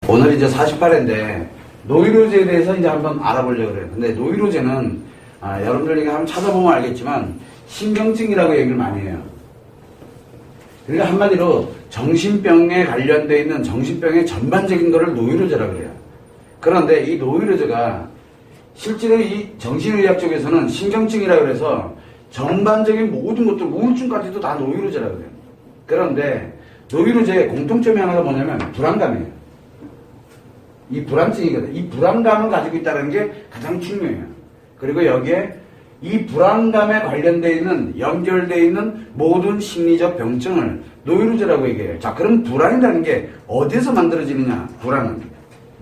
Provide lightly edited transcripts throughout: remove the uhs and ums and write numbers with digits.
오늘 이제 48회인데 노이로제에 대해서 이제 한번 알아보려고 그래요. 근데 노이로제는 여러분들 이거 한번 찾아보면 알겠지만 신경증이라고 얘기를 많이 해요. 그러니까 한마디로 정신병에 관련되어 있는 정신병의 전반적인 거를 노이로제라고 해요. 그런데 이 노이로제가 실제로 이 정신의학 쪽에서는 신경증이라고 해서 전반적인 모든 것들 우울증까지도 다 노이로제라고 해요. 그런데 노이로제의 공통점이 하나가 뭐냐면 불안감이에요. 이 불안증이거든. 이 불안감을 가지고 있다는 게 가장 중요해요. 그리고 여기에 이 불안감에 관련되어 있는, 연결되어 있는 모든 심리적 병증을 노이로제라고 얘기해요. 자, 그럼 불안이라는 게 어디서 만들어지느냐? 불안은.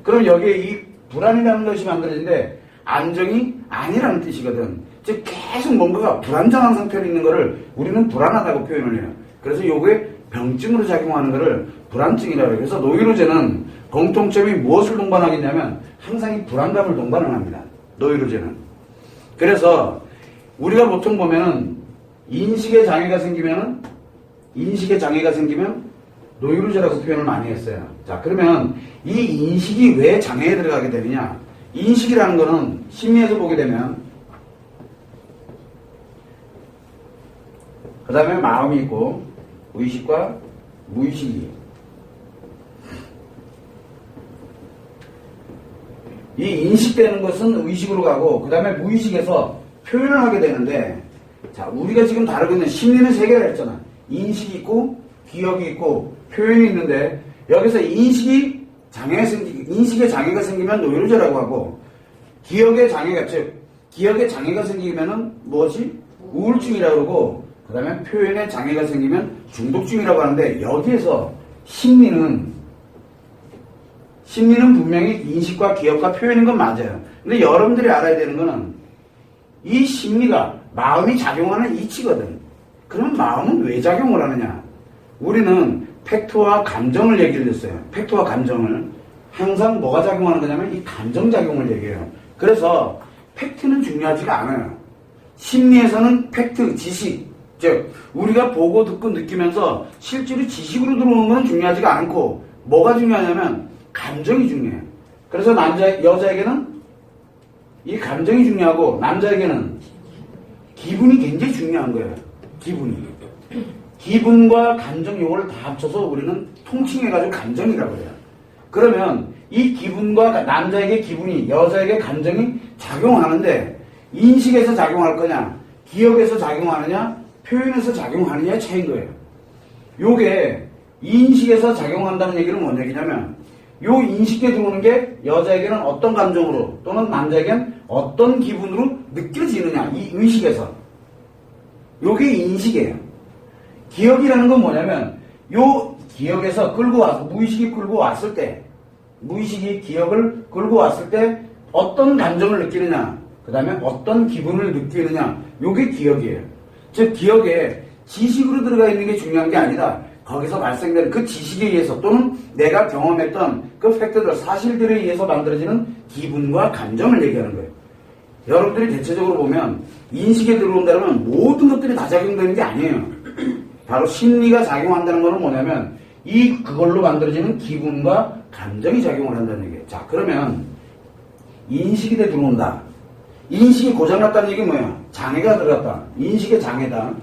그럼 여기에 이 불안이라는 것이 만들어지는데 안정이 아니라는 뜻이거든. 즉 계속 뭔가가 불안정한 상태로 있는 거를 우리는 불안하다고 표현을 해요. 그래서 요게 병증으로 작용하는 거를 불안증이라고 해요. 그래서 노이로제는 공통점이 무엇을 동반하겠냐면 항상 이 불안감을 동반을 합니다. 노이로제는. 그래서 우리가 보통 보면은 인식의 장애가 생기면 노이로제라고 표현을 많이 했어요. 자, 그러면 이 인식이 왜 장애에 들어가게 되느냐? 인식이라는 거는 심리에서 보게 되면 그 다음에 마음이 있고 의식과 무의식이, 이 인식되는 것은 의식으로 가고 그 다음에 무의식에서 표현을 하게 되는데, 자, 우리가 지금 다루고 있는 심리는 세 개라 했잖아. 인식이 있고 기억이 있고 표현이 있는데, 여기서 인식의 장애가 생기면 노이로제라고 하고, 기억의 장애가 생기면은 무엇이? 우울증이라고 그러고, 그 다음에 표현의 장애가 생기면 중독증이라고 하는데, 여기에서 심리는 분명히 인식과 기억과 표현인 건 맞아요. 근데 여러분들이 알아야 되는 거는 이 심리가 마음이 작용하는 이치거든. 그럼 마음은 왜 작용을 하느냐? 우리는 팩트와 감정을 얘기를 했어요. 팩트와 감정을. 항상 뭐가 작용하는 거냐면 이 감정작용을 얘기해요. 그래서 팩트는 중요하지가 않아요. 심리에서는 팩트, 지식, 즉 우리가 보고 듣고 느끼면서 실제로 지식으로 들어오는 건 중요하지가 않고, 뭐가 중요하냐면 감정이 중요해요. 그래서 여자에게는 이 감정이 중요하고 남자에게는 기분이 굉장히 중요한 거예요. 기분과 감정 용어를 다 합쳐서 우리는 통칭해가지고 감정이라고 해요. 그러면 이 기분과 남자에게 기분이, 여자에게 감정이 작용하는데 인식에서 작용할 거냐, 기억에서 작용하느냐, 표현에서 작용하느냐의 차이인 거예요. 요게 인식에서 작용한다는 얘기는 뭔 얘기냐면, 요 인식에 들어오는 게 여자에게는 어떤 감정으로 또는 남자에게는 어떤 기분으로 느껴지느냐, 이 의식에서. 요게 인식이에요. 기억이라는 건 뭐냐면, 요 기억에서 끌고 와서, 무의식이 기억을 끌고 왔을 때 어떤 감정을 느끼느냐, 그 다음에 어떤 기분을 느끼느냐, 요게 기억이에요. 즉 기억에 지식으로 들어가 있는 게 중요한 게 아니라 거기서 발생되는 그 지식에 의해서 또는 내가 경험했던 그 팩트들, 사실들에 의해서 만들어지는 기분과 감정을 얘기하는 거예요. 여러분들이 대체적으로 보면 인식에 들어온다면 모든 것들이 다 작용되는 게 아니에요. 바로 심리가 작용한다는 것은 뭐냐면 그걸로 만들어지는 기분과 감정이 작용을 한다는 얘기예요. 자, 그러면 인식이 들어온다. 인식이 고장났다는 얘기는 뭐예요? 장애가 들어갔다. 인식의 장애다.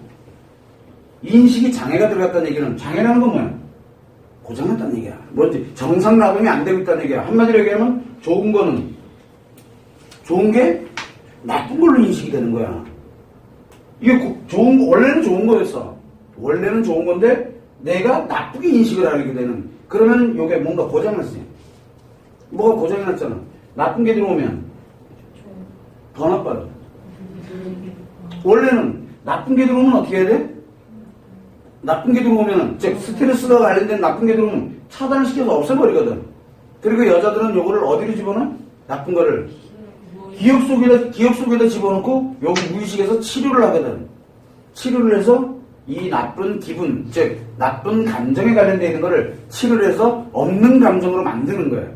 인식이 장애가 들어갔다는 얘기는, 장애라는 건 뭐야? 고장났다는 얘기야. 뭔지 정상 가동이 안 되고 있다는 얘기야. 한마디로 얘기하면 좋은 게 나쁜 걸로 인식이 되는 거야. 이게 원래는 좋은 거였어. 원래는 좋은 건데 내가 나쁘게 인식을 하게 되는, 그러면 이게 뭔가 고장났어요. 뭐가 고장이 났잖아. 나쁜 게 들어오면 더 나빠져. 원래는 나쁜 게 들어오면 어떻게 해야 돼? 나쁜 게 들어오면, 즉 스트레스가 관련된 나쁜 게 들어오면 차단을 시켜서 없애버리거든. 그리고 여자들은 요거를 어디로 집어넣어? 나쁜 거를 기억 속에다 집어넣고 여기 무의식에서 치료를 하거든. 치료를 해서 이 나쁜 기분, 즉 나쁜 감정에 관련되어 있는 거를 치료를 해서 없는 감정으로 만드는 거예요.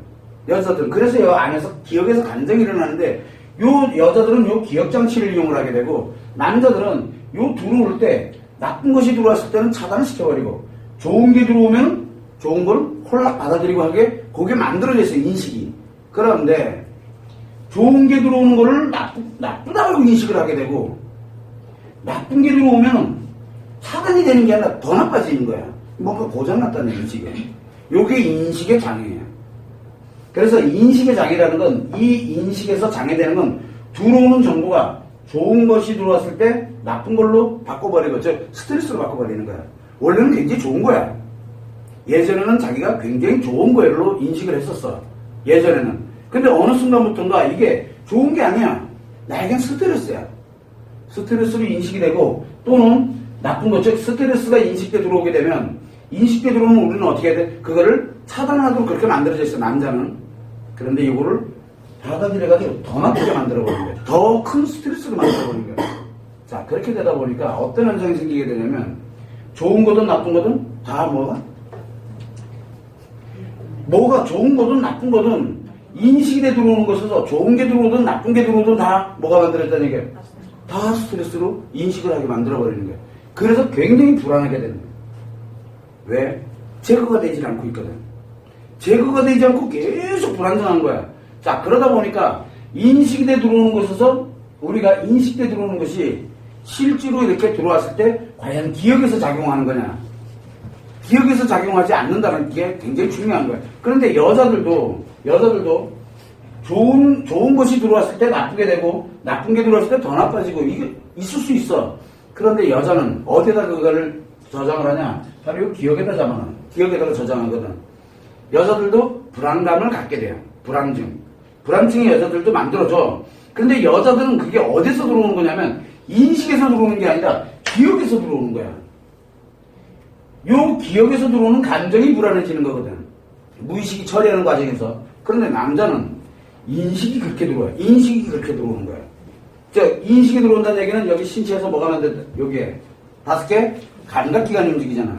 여자들은. 그래서 요 안에서 기억에서 감정이 일어나는데, 요 여자들은 요 기억 장치를 이용을 하게 되고, 남자들은 요 들어올 때 나쁜 것이 들어왔을 때는 차단을 시켜버리고, 좋은 게 들어오면 좋은 걸 홀락 받아들이고 하게 그게 만들어져 있어요, 인식이. 그런데 좋은 게 들어오는 거를 나쁘다고 인식을 하게 되고, 나쁜 게 들어오면 차단이 되는 게 아니라 더 나빠지는 거야. 뭔가 고장났다는 인식에. 요게 인식의 장애예요. 그래서 인식의 장애라는 건, 이 인식에서 장애되는 건 들어오는 정보가 좋은 것이 들어왔을 때 나쁜 걸로 바꿔버리고, 스트레스로 바꿔버리는 거야. 원래는 굉장히 좋은 거야. 예전에는 자기가 굉장히 좋은 거로 인식을 했었어. 예전에는. 근데 어느 순간부터인가 이게 좋은 게 아니야. 나에겐 스트레스야. 스트레스로 인식이 되고, 또는 나쁜 것, 즉 스트레스가 인식돼 들어오게 되면, 인식돼 들어오면 우리는 어떻게 해야 돼? 그거를 차단하도록 그렇게 만들어져 있어, 남자는. 그런데 이거를 받아들여가지고 더 나쁘게 만들어버리는 거야. 더 큰 스트레스로 만들어버리는 거야. 자, 그렇게 되다 보니까 어떤 현상이 생기게 되냐면, 좋은 거든 나쁜 거든 다 뭐가 좋은 거든 나쁜 거든 인식이 돼 들어오는 것에서 좋은 게 들어오든 나쁜 게 들어오든 다 뭐가 만들어졌다는 얘기예요. 다 스트레스로 인식을 하게 만들어버리는 거예요. 그래서 굉장히 불안하게 되는 거예요. 왜? 제거가 되지 않고 있거든. 제거가 되지 않고 계속 불안정한 거야. 자, 그러다 보니까 인식이 돼 들어오는 것에서 우리가 인식돼 들어오는 것이 실제로 이렇게 들어왔을 때 과연 기억에서 작용하는 거냐? 기억에서 작용하지 않는다는 게 굉장히 중요한 거예요. 그런데 여자들도 좋은 것이 들어왔을 때 나쁘게 되고 나쁜 게 들어왔을 때 더 나빠지고 이게 있을 수 있어. 그런데 여자는 어디에다 그거를 저장을 하냐? 바로 이 기억에다가 저장하거든. 여자들도 불안감을 갖게 돼요. 불안증이 여자들도 만들어져. 근데 여자들은 그게 어디서 들어오는 거냐면 인식에서 들어오는 게 아니라 기억에서 들어오는 거야. 요 기억에서 들어오는 감정이 불안해지는 거거든. 무의식이 처리하는 과정에서. 그런데 남자는 인식이 그렇게 들어와요. 인식이 그렇게 들어오는 거야. 인식이 들어온다는 얘기는 여기 신체에서 뭐가 만든다? 여기에 5개 감각기관이 움직이잖아.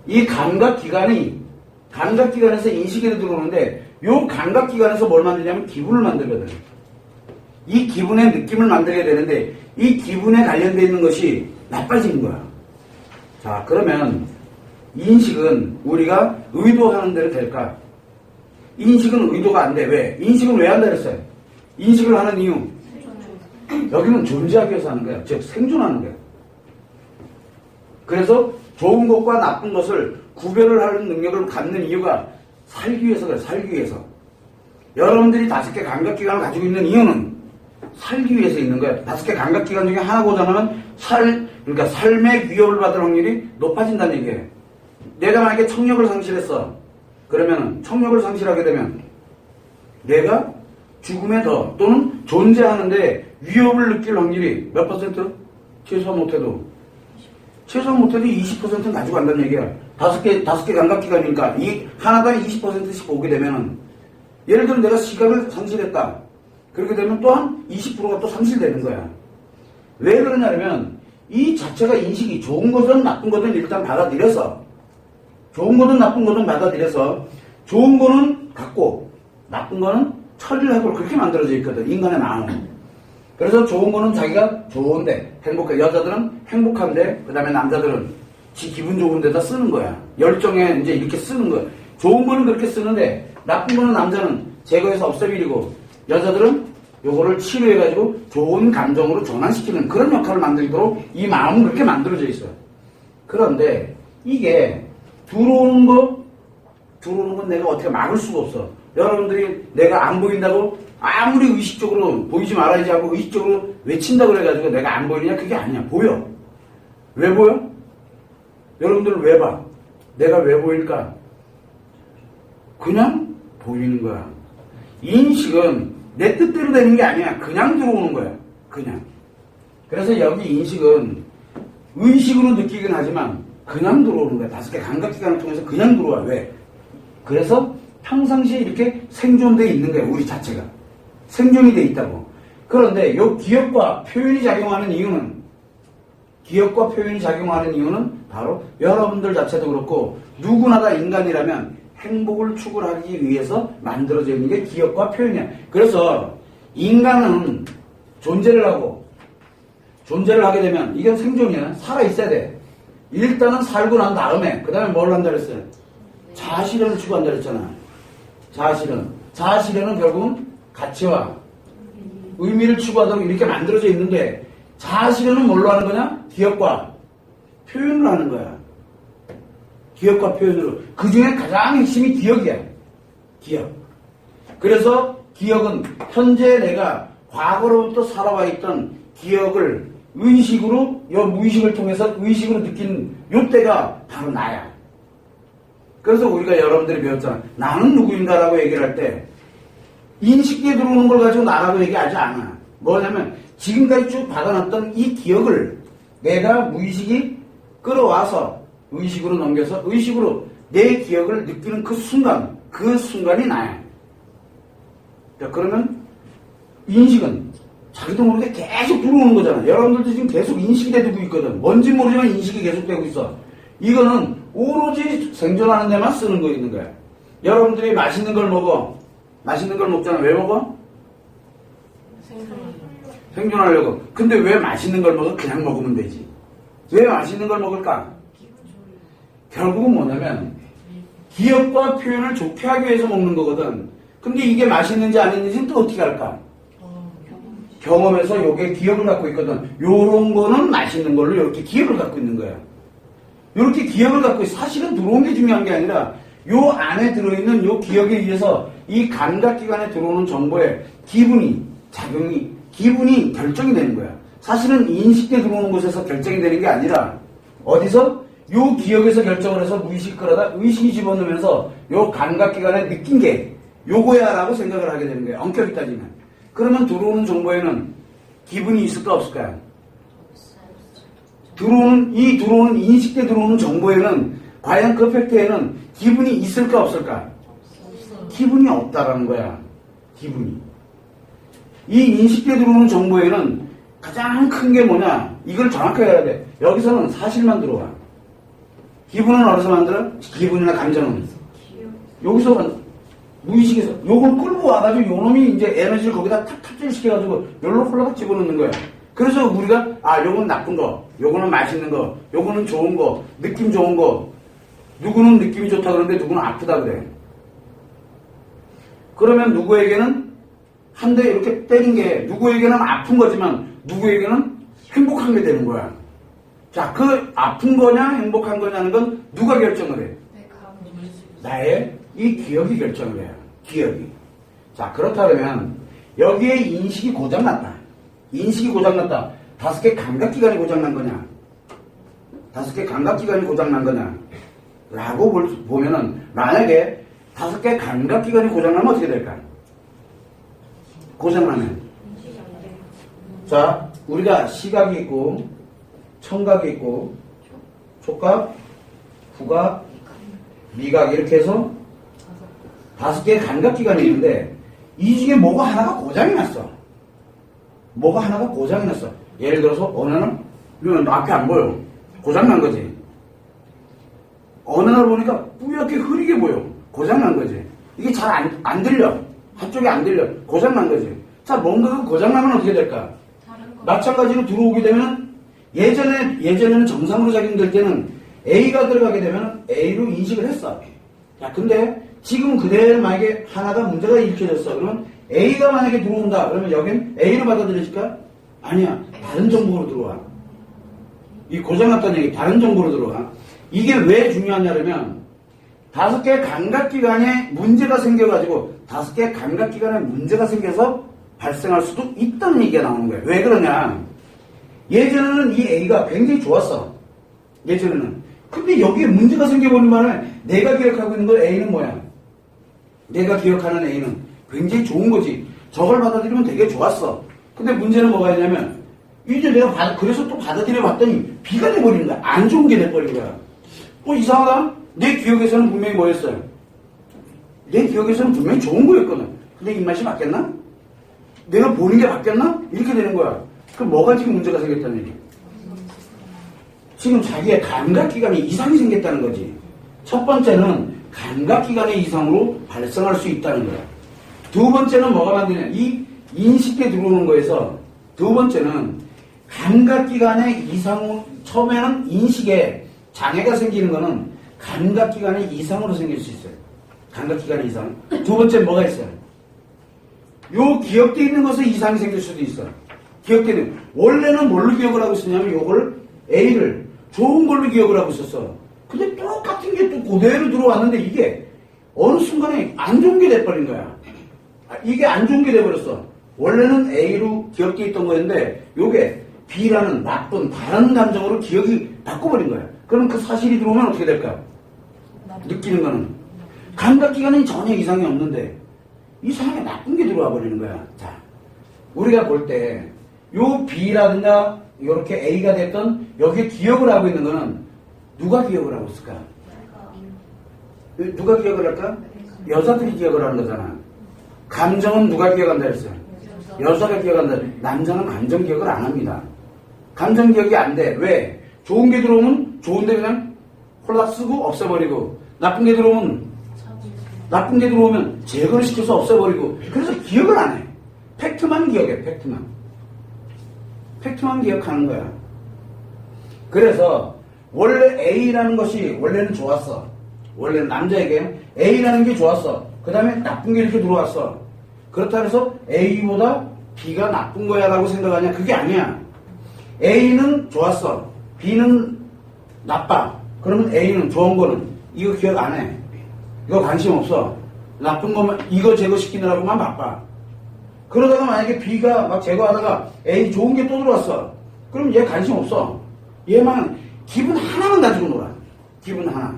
이 감각기관에서 인식이 들어오는데 요 감각기관에서 뭘 만드냐면 기분을 만들거든. 이 기분의 느낌을 만들어야 되는데 이 기분에 관련되어 있는 것이 나빠지는 거야. 자, 그러면 인식은 우리가 의도하는 대로 될까? 인식은 의도가 안 돼. 왜? 인식은 왜 한다 그랬어요? 인식을 하는 이유. 여기는 존재하기 위해서 하는 거야. 즉 생존하는 거야. 그래서 좋은 것과 나쁜 것을 구별을 하는 능력을 갖는 이유가 살기 위해서 그래. 살기 위해서. 여러분들이 5개 감각기관을 가지고 있는 이유는 살기 위해서 있는 거야. 5개 감각기관 중에 하나 고장나면 그러니까 삶의 위협을 받을 확률이 높아진다는 얘기예요. 내가 만약에 청력을 상실했어. 그러면 청력을 상실하게 되면 내가 죽음에 또는 존재하는데 위협을 느낄 확률이 몇 퍼센트? 최소한 못해도 20%는 가지고 간다는 얘기야. 5개 감각기관이니까 하나당 20%씩 오게 되면은 예를 들어 내가 시각을 상실했다. 그렇게 되면 또한 20%가 또 상실되는 거야. 왜 그러냐면 이 자체가 인식이 좋은 거든 나쁜 거든 일단 받아들여서 좋은 거든 나쁜 거든 받아들여서 좋은 거는 갖고 나쁜 거는 처리를 하고 그렇게 만들어져 있거든. 인간의 마음은. 그래서 좋은 거는 자기가 좋은데 행복해. 여자들은 행복한데 그 다음에 남자들은 지 기분 좋은 데다 쓰는 거야. 열정에 이제 이렇게 쓰는 거야. 좋은 거는 그렇게 쓰는데 나쁜 거는 남자는 제거해서 없애버리고 여자들은 요거를 치료해가지고 좋은 감정으로 전환시키는 그런 역할을 만들도록 이 마음은 그렇게 만들어져 있어요. 그런데 이게 들어오는 건 내가 어떻게 막을 수가 없어. 여러분들이 내가 안 보인다고 아무리 의식적으로 보이지 말아야지 하고 의식적으로 외친다고 그래가지고 내가 안 보이느냐? 그게 아니야. 보여. 왜 보여? 여러분들은 왜 봐? 내가 왜 보일까? 그냥 보이는 거야. 인식은 내 뜻대로 되는 게 아니야. 그냥 들어오는 거야. 그냥. 그래서 여기 인식은 의식으로 느끼긴 하지만 그냥 들어오는 거야. 5개 감각기관을 통해서 그냥 들어와. 왜? 그래서 평상시에 이렇게 생존되어 있는 거야. 우리 자체가. 생존이 돼 있다고. 그런데 이 기억과 표현이 작용하는 이유는 바로 여러분들 자체도 그렇고 누구나 다 인간이라면 행복을 추구하기 위해서 만들어져 있는 게 기억과 표현이야. 그래서 인간은 존재를 하게 되면 이건 생존이야. 살아있어야 돼. 일단은 살고 난 다음에 그 다음에 뭘 한다 그랬어요? 자아실현을 추구한다 그랬잖아. 자아실현. 자아실현은 결국은 가치와 의미를 추구하도록 이렇게 만들어져 있는데 자아실현은 뭘로 하는 거냐? 기억과 표현을 하는 거야. 기억과 표현으로. 그 중에 가장 핵심이 기억이야. 기억. 그래서 기억은 현재 내가 과거로부터 살아와 있던 기억을 의식으로, 무의식을 통해서 의식으로 느낀 요때가 바로 나야. 그래서 우리가 여러분들이 배웠잖아. 나는 누구인가라고 얘기를 할 때 인식기에 들어오는 걸 가지고 나라고 얘기하지 않아. 뭐냐면 지금까지 쭉 받아놨던 이 기억을 내가 무의식이 끌어와서 의식으로 넘겨서 의식으로 내 기억을 느끼는 그 순간이 나야. 자, 그러면 인식은 자기도 모르게 계속 들어오는 거잖아. 여러분들도 지금 계속 인식이 되고 있거든. 뭔지 모르지만 인식이 계속 되고 있어. 이거는 오로지 생존하는 데만 쓰는 거 있는 거야. 여러분들이 맛있는 걸 먹어. 맛있는 걸 먹잖아. 왜 먹어? 생존하려고. 근데 왜 맛있는 걸 먹어? 그냥 먹으면 되지. 왜 맛있는 걸 먹을까? 결국은 뭐냐면 기억과 표현을 좋게 하기 위해서 먹는 거거든. 근데 이게 맛있는지 아닌지는 또 어떻게 할까? 경험에서 요게 기억을 갖고 있거든. 요런 거는 맛있는 걸로 이렇게 기억을 갖고 있는 거야. 이렇게 기억을 갖고 사실은 들어온 게 중요한 게 아니라 요 안에 들어있는 요 기억에 의해서 이 감각기관에 들어오는 정보에 기분이 결정이 되는 거야. 사실은 인식에 들어오는 곳에서 결정이 되는 게 아니라 어디서? 요 기억에서 결정을 해서 무의식 끌어다 의식이 집어넣으면서 요 감각기관에 느낀 게 요거야 라고 생각을 하게 되는 거야. 엄격히 따지면. 그러면 들어오는 정보에는 기분이 있을까 없을까요? 들어오는 인식때 들어오는 정보에는 과연 그 팩트에는 기분이 있을까 없을까? 기분이 없다라는 거야. 기분이. 이 인식때 들어오는 정보에는 가장 큰 게 뭐냐? 이걸 정확하게 해야 돼. 여기서는 사실만 들어와. 기분은 어디서 만들어? 기분이나 감정은. 여기서 무의식에서 요걸 끌고 와가지고 요놈이 이제 에너지를 거기다 탁 탑재시켜가지고 열로 홀라박 집어넣는 거야. 그래서 우리가 요건 나쁜 거, 요거는 맛있는 거, 요거는 좋은 거, 느낌 좋은 거. 누구는 느낌이 좋다 그러는데 누구는 아프다 그래. 그러면 누구에게는 한 대 이렇게 때린 게 누구에게는 아픈 거지만 누구에게는 행복한 게 되는 거야. 자, 그 아픈 거냐 행복한 거냐는 건 누가 결정을 해? 나의 이 기억이 결정을 해요. 기억이. 자, 그렇다면 여기에 인식이 고장났다. 인식이 고장났다. 5개 감각기관이 고장난 거냐? 5개 감각기관이 고장난 거냐? 라고 보면은 만약에 5개 감각기관이 고장나면 어떻게 될까? 고장나면 자, 우리가 시각이 있고 청각이 있고 촉각, 후각, 미각 이렇게 해서 5개의 감각기관이 있는데 이 중에 뭐가 하나가 고장이 났어. 뭐가 하나가 고장이 났어. 예를 들어서 어느 날 이건 앞에 안 보여. 고장난 거지. 어느 날 보니까 뿌옇게 흐리게 보여. 고장난 거지. 이게 잘 안 들려. 한쪽이 안 들려. 고장난 거지. 자, 뭔가가 고장나면 어떻게 될까? 마찬가지로 들어오게 되면 예전에는 정상으로 작용될 때는 A가 들어가게 되면 A로 인식을 했어. 자, 근데 지금 그대로 만약에 하나가 문제가 일으켜졌어. 그러면 A가 만약에 들어온다. 그러면 여긴 A로 받아들여질까? 아니야. 다른 정보로 들어와. 이 고장났다는 얘기 다른 정보로 들어와. 이게 왜 중요하냐면 5개 감각기관에 문제가 생겨가지고 5개 감각기관에 문제가 생겨서 발생할 수도 있다는 얘기가 나오는 거예요. 왜 그러냐? 예전에는 이 A가 굉장히 좋았어. 예전에는. 근데 여기에 문제가 생겨버린 바람에 내가 기억하고 있는 거 A는 뭐야? 내가 기억하는 A는 굉장히 좋은 거지. 저걸 받아들이면 되게 좋았어. 근데 문제는 뭐가 있냐면 이제 내가 그래서 또 받아들여 봤더니 B가 돼버리는 거야. 안 좋은 게 돼버린 거야. 이상하다? 내 기억에서는 분명히 뭐였어요? 내 기억에서는 분명히 좋은 거였거든. 근데 입맛이 바뀌었나? 내가 보는 게 바뀌었나? 이렇게 되는 거야. 그럼 뭐가 지금 문제가 생겼다는 얘기? 지금 자기의 감각기관에 이상이 생겼다는 거지. 첫 번째는 감각기관의 이상으로 발생할 수 있다는 거야. 두 번째는 뭐가 만드냐? 이 인식에 들어오는 거에서 두 번째는 감각기관의 이상, 처음에는 인식에 장애가 생기는 거는 감각기관의 이상으로 생길 수 있어요. 감각기관의 이상. 두 번째 뭐가 있어요? 요 기억되어 있는 것에 이상이 생길 수도 있어요. 기억되어 있는. 원래는 뭘로 기억을 하고 있었냐면 요거를 A를 좋은 걸로 기억을 하고 있었어. 근데 똑같은 게 또 그대로 들어왔는데 이게 어느 순간에 안 좋은 게 돼버린 거야. 이게 안 좋은 게 돼버렸어. 원래는 A로 기억되어 있던 거였는데 요게 B라는 나쁜 다른 감정으로 기억이 바꿔버린 거야. 그럼 그 사실이 들어오면 어떻게 될까? 느끼는 거는 감각기관은 전혀 이상이 없는데 이상하게 나쁜 게 들어와 버리는 거야. 자, 우리가 볼 때 요 B라든가 요렇게 A가 됐던 여기에 기억을 하고 있는 거는 누가 기억을 하고 있을까? 누가 기억을 할까? 여자들이 기억을 하는 거잖아. 감정은 누가 기억한다 했어요? 여자가 기억한다. 남자는 감정 기억을 안 합니다. 감정 기억이 안 돼. 왜? 좋은 게 들어오면 좋은데 그냥 홀라 쓰고 없애버리고, 나쁜 게 들어오면 제거를 시켜서 없애버리고, 그래서 기억을 안 해. 팩트만 기억해. 팩트만 기억하는 거야. 그래서 원래 A라는 것이 원래는 좋았어. 원래는 남자에게 A라는 게 좋았어. 그 다음에 나쁜 게 이렇게 들어왔어. 그렇다 해서 A보다 B가 나쁜 거야 라고 생각하냐? 그게 아니야. A는 좋았어. B는 나빠. 그러면 A는 좋은 거는 이거 기억 안 해. 이거 관심 없어. 나쁜 거만 이거 제거시키느라고만 바빠. 그러다가 만약에 B가 막 제거하다가 A 좋은 게 또 들어왔어. 그럼 얘 관심 없어. 얘만 기분 하나만 가지고 놀아. 기분 하나.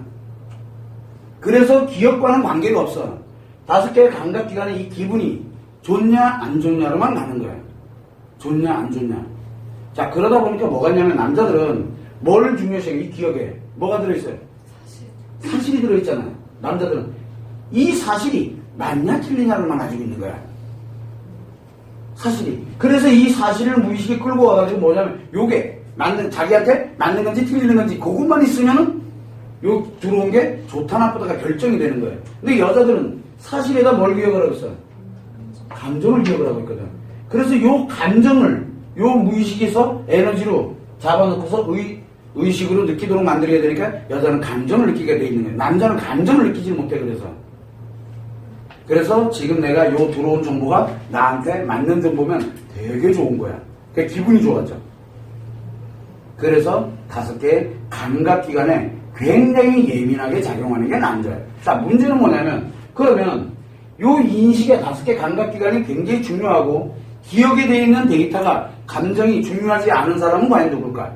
그래서 기억과는 관계가 없어. 5개의 감각기관에 이 기분이 좋냐 안 좋냐로만 가는 거야. 좋냐 안 좋냐. 자, 그러다 보니까 뭐가 있냐면 남자들은 뭘 중요시해? 이 기억에 뭐가 들어있어요? 사실이 들어있잖아요. 남자들은 이 사실이 맞냐 틀리냐를만 가지고 있는 거야. 사실이. 그래서 이 사실을 무의식에 끌고 와가지고 뭐냐면 요게 자기한테 맞는 건지 틀리는 건지 그것만 있으면은 요 들어온 게 좋다 나쁘다가 결정이 되는 거예요. 근데 여자들은 사실에다 뭘 기억을 하고 있어요? 감정을 기억을 하고 있거든. 그래서 요 감정을 요 무의식에서 에너지로 잡아놓고서 의식으로 느끼도록 만들어야 되니까 여자는 감정을 느끼게 돼 있는 거예요. 남자는 감정을 느끼지 못해. 그래서 지금 내가 요 들어온 정보가 나한테 맞는 정보면 되게 좋은 거야. 그러니까 기분이 좋아져. 그래서 5개의 감각기관에 굉장히 예민하게 작용하는 게 남자예요. 자, 문제는 뭐냐면 그러면 요 인식의 5개 감각기관이 굉장히 중요하고 기억에 되어 있는 데이터가 감정이 중요하지 않은 사람은 과연 누굴까?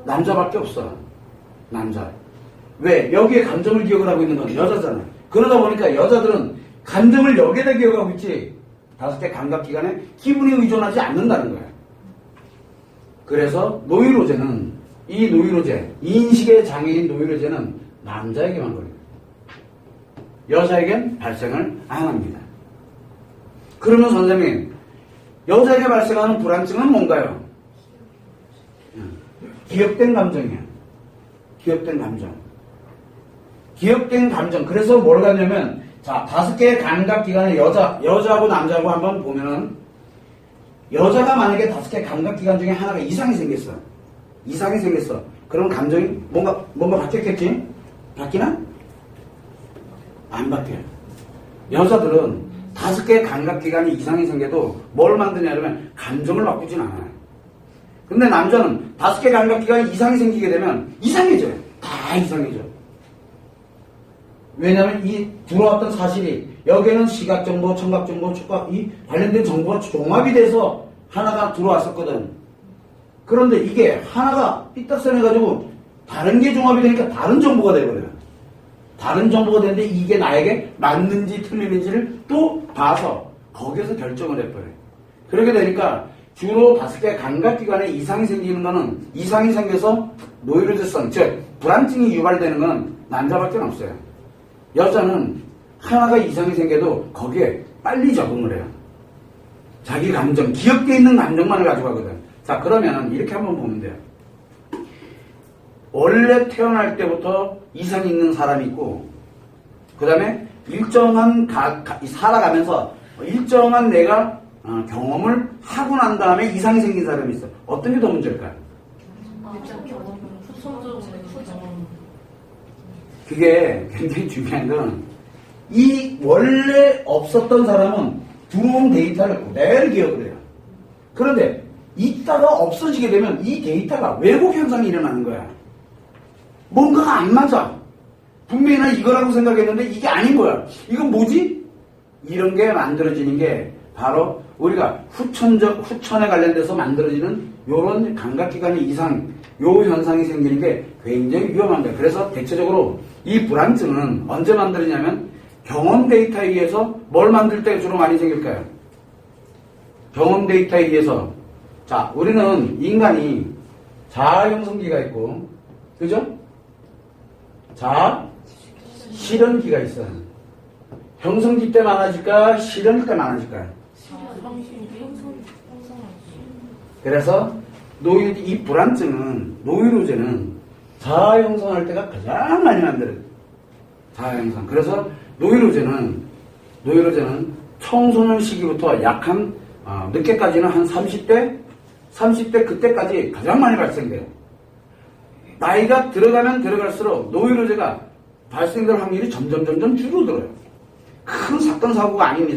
남자밖에 없어. 남자. 왜? 여기에 감정을 기억을 하고 있는 건 여자잖아. 그러다 보니까 여자들은 감정을 여기에다 기억하고 있지 5개 감각기관에 기분에 의존하지 않는다는 거야. 그래서 노이로제는 인식의 장애인 노이로제는 남자에게만 걸려요. 여자에겐 발생을 안 합니다. 그러면 선생님, 여자에게 발생하는 불안증은 뭔가요? 기억된 감정이야. 기억된 감정. 그래서 뭘 가냐면, 자, 5개의 감각기관의 여자하고 남자하고 한번 보면은, 여자가 만약에 5개 감각기관 중에 하나가 이상이 생겼어. 그럼 감정이 뭔가 바뀌었겠지? 바뀌나? 안 바뀌어요. 여자들은 5개의 감각기관이 이상이 생겨도 뭘 만드냐면 감정을 바꾸진 않아요. 근데 남자는 5개 감각기관이 이상이 생기게 되면 이상해져요. 다 이상해져. 왜냐면 이 들어왔던 사실이 여기에는 시각정보, 청각정보, 촉각 이 관련된 정보가 종합이 돼서 하나가 들어왔었거든. 그런데 이게 하나가 삐딱선해가지고 다른 게 종합이 되니까 다른 정보가 돼버려요. 다른 정보가 되는데 이게 나에게 맞는지 틀리는지를 또 봐서 거기에서 결정을 해버려요. 그렇게 되니까 주로 5개 감각기관에 이상이 생기는 거는 이상이 생겨서 노이로제성, 즉 불안증이 유발되는 건 남자밖에 없어요. 여자는 하나가 이상이 생겨도 거기에 빨리 적응을 해요. 자기 감정, 기억되어 있는 감정만을 가지고 하거든. 자, 그러면 이렇게 한번 보면 돼요. 원래 태어날 때부터 이상이 있는 사람이 있고, 그 다음에 일정한 살아가면서 일정한 내가 경험을 하고 난 다음에 이상이 생긴 사람이 있어. 어떤 게 더 문제일까요? 그게 굉장히 중요한 건 이 원래 없었던 사람은 들어온 데이터를 그대로 기억을 해요. 그런데 있다가 없어지게 되면 이 데이터가 왜곡 현상이 일어나는 거야. 뭔가가 안 맞아. 분명히 나 이거라고 생각했는데 이게 아닌 거야. 이건 뭐지? 이런 게 만들어지는 게 바로 우리가 후천에 관련돼서 만들어지는 요런 감각기관의 이상, 요 현상이 생기는 게 굉장히 위험한 거예요. 그래서 대체적으로 이 불안증은 언제 만들어지냐면 경험 데이터에 의해서 뭘 만들 때 주로 많이 생길까요? 경험 데이터에 의해서. 자, 우리는 인간이 자아 형성기가 있고, 그죠? 자아 실현기가 있어요. 형성기 때 많아질까? 실현기 때 많아질까요? 그래서 이 불안증은, 노이로제는 자아 형성할 때가 가장 많이 만들어요. 자아 형성. 그래서 노이로제는 청소년 시기부터 약 한 늦게까지는 한 30대 그때까지 가장 많이 발생돼요. 나이가 들어가면 들어갈수록 노이로제가 발생될 확률이 점점 줄어들어요. 큰 사건 사고가 아닌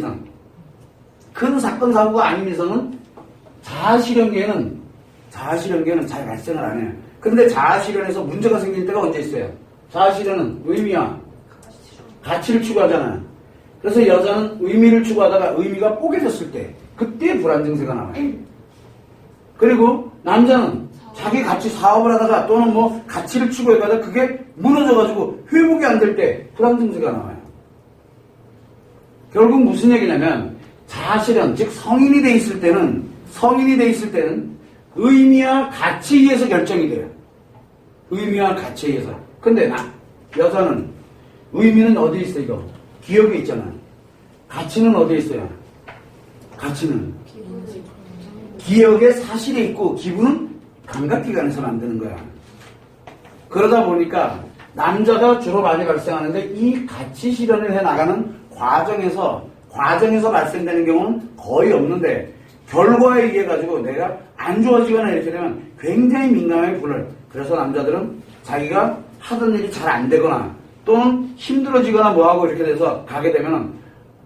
이상은 자아실현계에는 잘 발생을 안 해요. 그런데 자아실현에서 문제가 생길 때가 언제 있어요? 자아실현은 의미와 가치를 추구하잖아요. 그래서 여자는 의미를 추구하다가 의미가 뽀개졌을 때 그때 불안 증세가 나와요. 그리고 남자는 자기 가치 사업을 하다가 또는 뭐 가치를 추구해가다가 그게 무너져가지고 회복이 안 될 때 불안 증세가 나와요. 결국 무슨 얘기냐면 자아실현, 즉 성인이 돼 있을 때는 의미와 가치에 의해서 결정이 돼요. 의미와 가치에 의해서. 근데 여자는 의미는 어디에 있어, 이거? 기억에 있잖아요. 가치는 어디에 있어요? 가치는 기억의 사실에 있고 기분은 감각기관에서 만드는 거야. 그러다 보니까 남자가 주로 많이 발생하는데 이 가치 실현을 해나가는 과정에서 발생되는 경우는 거의 없는데 결과에 의해 가지고 내가 안 좋아지거나 이렇게 되면 굉장히 민감하게 불러요. 그래서 남자들은 자기가 하던 일이 잘 안 되거나 또는 힘들어지거나 뭐하고 이렇게 돼서 가게 되면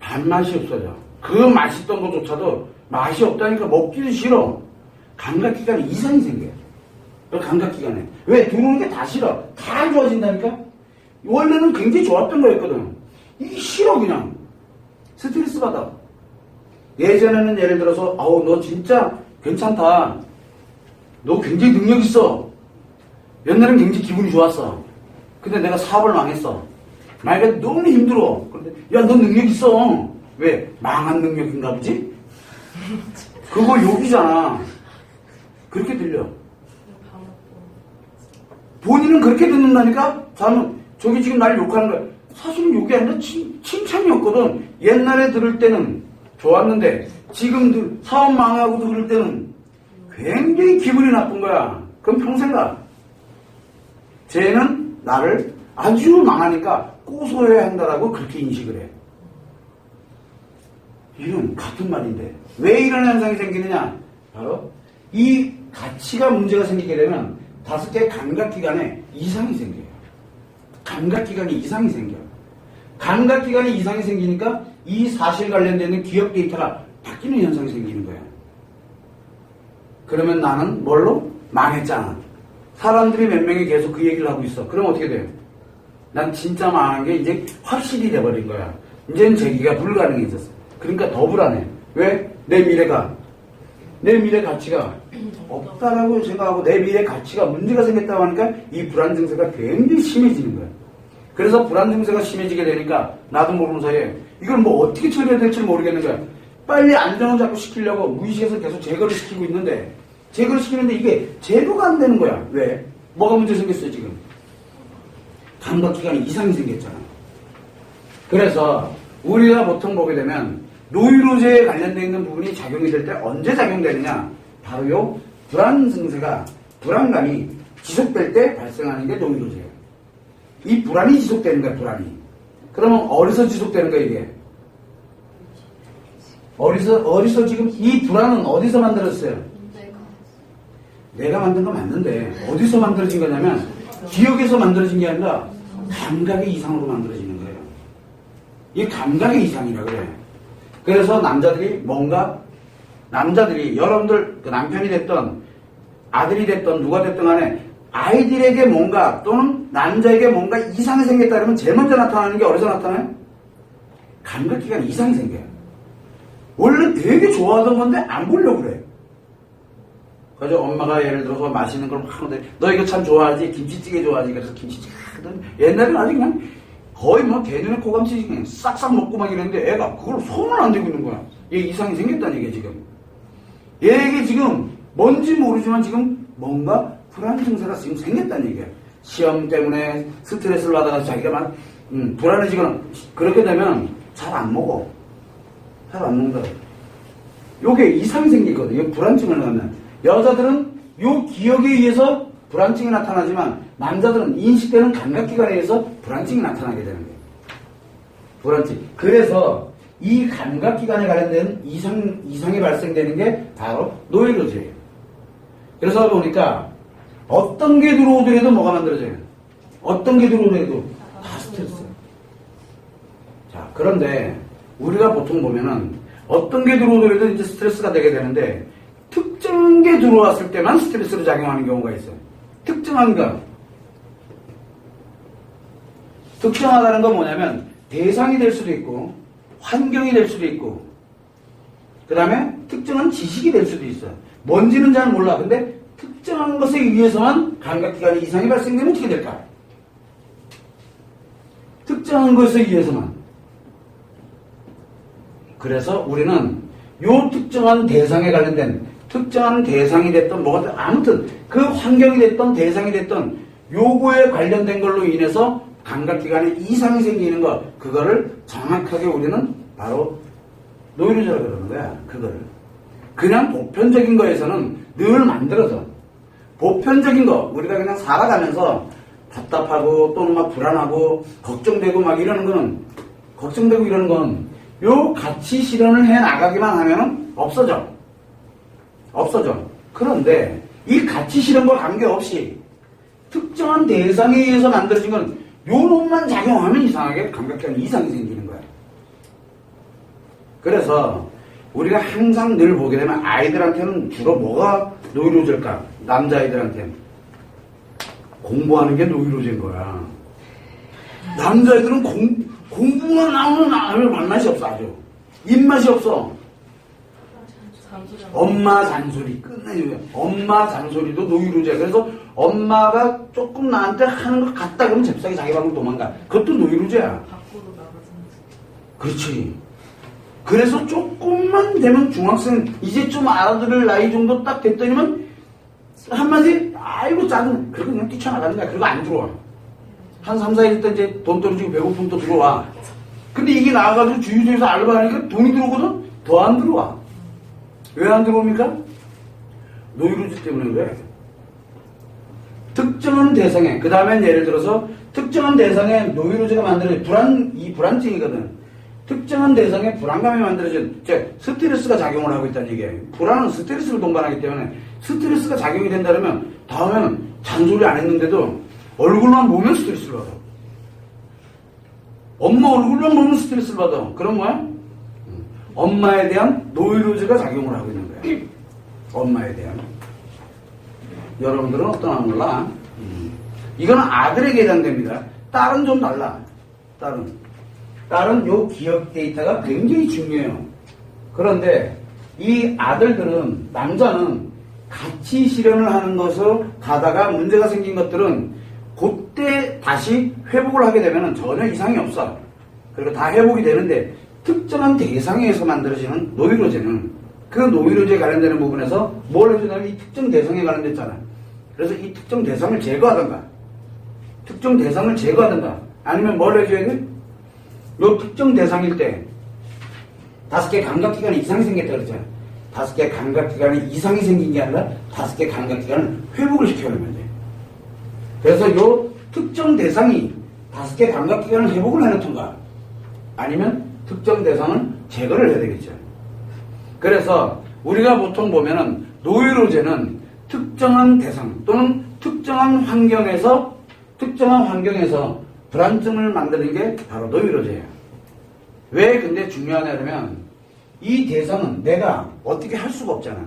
밥맛이 없어져. 그 맛있던 것조차도 맛이 없다니까 먹기도 싫어. 감각기관에 이상이 생겨요. 그 감각기관에. 왜? 들어오는 게 다 싫어. 다 안 좋아진다니까? 원래는 굉장히 좋았던 거였거든. 이게 싫어 그냥. 스트레스 받아. 예전에는 예를 들어서 아우 너 진짜 괜찮다. 너 굉장히 능력 있어. 옛날엔 굉장히 기분이 좋았어. 근데 내가 사업을 망했어. 만약에 너무 힘들어. 그런데 야, 너 능력 있어. 왜? 망한 능력인가 보지? 그거 욕이잖아. 그렇게 들려. 본인은 그렇게 듣는다니까? 저기 지금 날 욕하는 거야. 사실은 욕이 아니라 칭찬이었거든. 옛날에 들을 때는 좋았는데 지금 사업 망하고 들을 때는 굉장히 기분이 나쁜 거야. 그럼 평생 가. 쟤는 나를 아주 망하니까 고소해야 한다라고 그렇게 인식을 해. 이건 같은 말인데 왜 이런 현상이 생기느냐? 바로 이 가치가 문제가 생기게 되면 5개 감각기관에 이상이 생겨요. 감각기관이 이상이 생기니까 이 사실 관련되는 기억 데이터가 바뀌는 현상이 생기는 거예요. 그러면 나는 뭘로? 망했잖아. 사람들이 몇 명이 계속 그 얘기를 하고 있어. 그럼 어떻게 돼요? 난 진짜 망한 게 이제 확실히 돼버린 거야. 이제는 재기가 불가능해졌어. 그러니까 더 불안해. 왜? 내 미래 가치가 없다라고 생각하고 내 미래 가치가 문제가 생겼다고 하니까 이 불안 증세가 굉장히 심해지는 거야. 그래서 불안 증세가 심해지게 되니까 나도 모르는 사이에 이걸 뭐 어떻게 처리해야 될지 모르겠는 거야. 빨리 안정을 자꾸 시키려고 무의식에서 계속 제거를 시키고 있는데 제거를 시키는데 이게 제거가 안 되는 거야. 왜? 뭐가 문제 생겼어요 지금? 감각기관에 이상이 생겼잖아. 그래서 우리가 보통 보게 되면 노이로제에 관련되어 있는 부분이 작용이 될 때 언제 작용되느냐? 바로 요 불안 증세가, 불안감이 지속될 때 발생하는 게 노이로제예요. 이 불안이 지속되는 거야, 불안이. 그러면 어디서 지속되는 거야, 이게? 어디서 지금 이 불안은 어디서 만들어졌어요? 내가 만든 거 맞는데 어디서 만들어진 거냐면 기억에서 만들어진 게 아니라 감각의 이상으로 만들어지는 거예요. 이 감각의 이상이라 그래. 그래서 남자들이 여러분들 그 남편이 됐던 아들이 됐던 누가 됐든 간에 아이들에게 뭔가 또는 남자에게 뭔가 이상이 생겼다 그러면 제일 먼저 나타나는 게 어디서 나타나요? 감각기관에 이상이 생겨요. 원래 되게 좋아하던 건데 안 보려고 그래. 그래서 엄마가 예를 들어서 맛있는 걸 막 하는데 너 이거 참 좋아하지? 김치찌개 좋아하지? 그래서 김치찌개 하거든. 옛날에는 아주 그냥 거의 뭐 개눈에 코감치 그냥 싹싹 먹고 막 이랬는데 애가 그걸 손을 안 대고 있는 거야. 얘 이상이 생겼다는 얘기 지금. 얘에게 지금 뭔지 모르지만 지금 뭔가 불안 증세가 지금 생겼다는 얘기야. 시험 때문에 스트레스를 받아서 자기가 막 불안해지거나 그렇게 되면 잘 안 먹어. 잘 안 먹는다. 요게 이상이 생기거든. 요 불안증을 갖는. 여자들은 요 기억에 의해서 불안증이 나타나지만 남자들은 인식되는 감각기관에 의해서 불안증이 나타나게 되는 거예요. 불안증. 그래서 이 감각기관에 관련된 이상이 발생되는 게 바로 노이로제예요. 그래서 보니까 어떤 게 들어오더라도 뭐가 만들어져요? 어떤 게 들어오더라도 다 스트레스. 자, 그런데 우리가 보통 보면은 어떤 게 들어오더라도 이제 스트레스가 되게 되는데 특정한 게 들어왔을 때만 스트레스로 작용하는 경우가 있어요. 특정한 거. 특정하다는 건 뭐냐면 대상이 될 수도 있고 환경이 될 수도 있고 그 다음에 특정한 지식이 될 수도 있어요. 뭔지는 잘 몰라. 근데 특정한 것에 의해서만 감각기관에 이상이 발생되면 어떻게 될까? 특정한 것에 의해서만. 그래서 우리는 요 특정한 대상에 관련된 특정한 대상이 됐던 뭐가 됐든 아무튼 그 환경이 됐던 대상이 됐던 요거에 관련된 걸로 인해서 감각기관에 이상이 생기는 것 그거를 정확하게 우리는 바로 노이로제라고 그러는 거야. 그거를 그냥 보편적인 거에서는 늘 만들어져. 보편적인 거 우리가 그냥 살아가면서 답답하고 또는 막 불안하고 걱정되고 막 이러는 거는 걱정되고 이러는 건 요 가치 실현을 해 나가기만 하면은 없어져. 그런데 이 가치 실현과 관계없이 특정한 대상에 의해서 만들어진 건 요 놈만 작용하면 이상하게 감각기관에 이상이 생기는 거야. 그래서 우리가 항상 늘 보게 되면 아이들한테는 주로 뭐가 노이로제일까? 남자아이들한테는 공부하는 게 노이로제인 거야. 남자애들은 공부만 나오면 맛맛이 없어. 아주 입맛이 없어. 엄마 잔소리 끝내줘요. 엄마 잔소리도 노이로제. 그래서 엄마가 조금 나한테 하는 것 같다 그러면 잽싸게 자기 방으로 도망가. 그것도 노이로제야. 밖으로 나가서. 그렇지. 그래서 조금만 되면 중학생 이제 좀 알아들을 나이 정도 딱 됐더니만 한마디 아이고 짜증. 그리고 그냥 뛰쳐나가는 거야. 그리고 안 들어와. 한 3, 4일 있다 이제 돈 떨어지고 배고프면 또 들어와. 근데 이게 나와가지고 주유소에서 알바하니까 돈이 들어오거든? 더 안 들어와. 왜 안 들어옵니까? 노이로제 때문에 그래. 특정한 대상에, 그 다음엔 예를 들어서 특정한 대상에 노이로제가 만들어진 이 불안증이거든. 특정한 대상에 불안감이 만들어진, 스트레스가 작용을 하고 있다는 얘기예요. 불안은 스트레스를 동반하기 때문에 스트레스가 작용이 된다면 다음에는 잔소리 안 했는데도 얼굴만 보면 스트레스를 받아. 엄마 얼굴만 보면 스트레스를 받아. 그럼 뭐야? 엄마에 대한 노이로제가 작용을 하고 있는 거야. 엄마에 대한. 여러분들은 어떠나 몰라. 이거는 아들에게 해당됩니다. 딸은 좀 달라. 딸은 요 기억 데이터가 굉장히 중요해요. 그런데 이 아들들은, 남자는 가치 실현을 하는 것을 가다가 문제가 생긴 것들은 그때 다시 회복을 하게 되면 전혀 이상이 없어. 그리고 다 회복이 되는데 특정한 대상에 의해서 만들어지는 노이로제는 그 노이로제에 관련되는 부분에서 뭘 해주냐면 이 특정 대상에 관련됐잖아. 그래서 이 특정 대상을 제거하던가 아니면 뭘 해줘야 돼? 요 특정 대상일 때 5개 감각기관에 이상이 생겼다 그랬잖아. 5개 감각기관에 이상이 생긴 게 아니라 5개 감각기관을 회복을 시켜야만 돼. 그래서 요 특정 대상이 5개 감각기관을 회복을 해놓던가 아니면 특정 대상을 제거를 해야 되겠죠. 그래서 우리가 보통 보면은 노이로제는 특정한 대상 또는 특정한 환경에서 불안증을 만드는 게 바로 노이로제예요. 왜 근데 중요하냐면 이 대상은 내가 어떻게 할 수가 없잖아.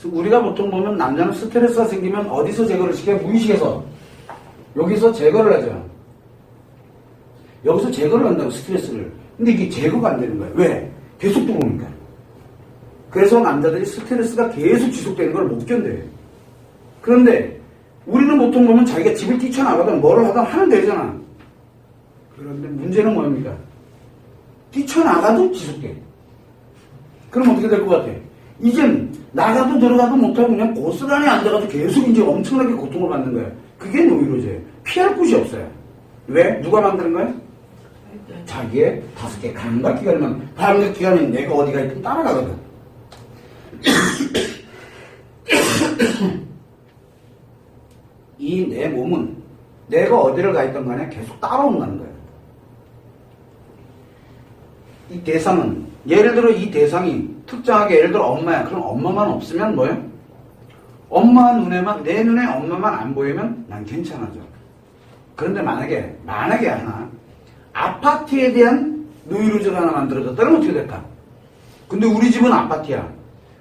우리가 보통 보면 남자는 스트레스가 생기면 어디서 제거를 시켜요? 무의식에서. 여기서 제거를 하죠. 여기서 제거를 한다고 스트레스를. 근데 이게 제거가 안 되는 거예요. 왜? 계속 들어오니까. 그래서 남자들이 스트레스가 계속 지속되는 걸 못 견뎌요. 그런데 우리는 보통 보면 자기가 집을 뛰쳐나가든 뭐를 하든 하면 되잖아. 그런데 문제는 뭡니까? 뛰쳐나가도 지속돼. 그럼 어떻게 될 것 같아? 이젠 나가도 들어가도 못하고 그냥 고스란히 앉아가지고 계속 이제 엄청나게 고통을 받는 거야. 그게 노이로제예요. 피할 곳이 없어요. 왜? 누가 만드는 거야? 자기의 5개 감각기관이면 감각기관이 내가 어디가 있든 따라가거든. 이 내 몸은 내가 어디를 가 있던 간에 계속 따라온다는 거예요. 이 대상은 예를 들어 이 대상이 특정하게 예를 들어 엄마야. 그럼 엄마만 없으면 뭐예요? 엄마 눈에만 내 눈에 엄마만 안 보이면 난 괜찮아져. 그런데 만약에 하나 아파트에 대한 노이로제가 하나 만들어졌다면 어떻게 될까? 근데 우리 집은 아파트야.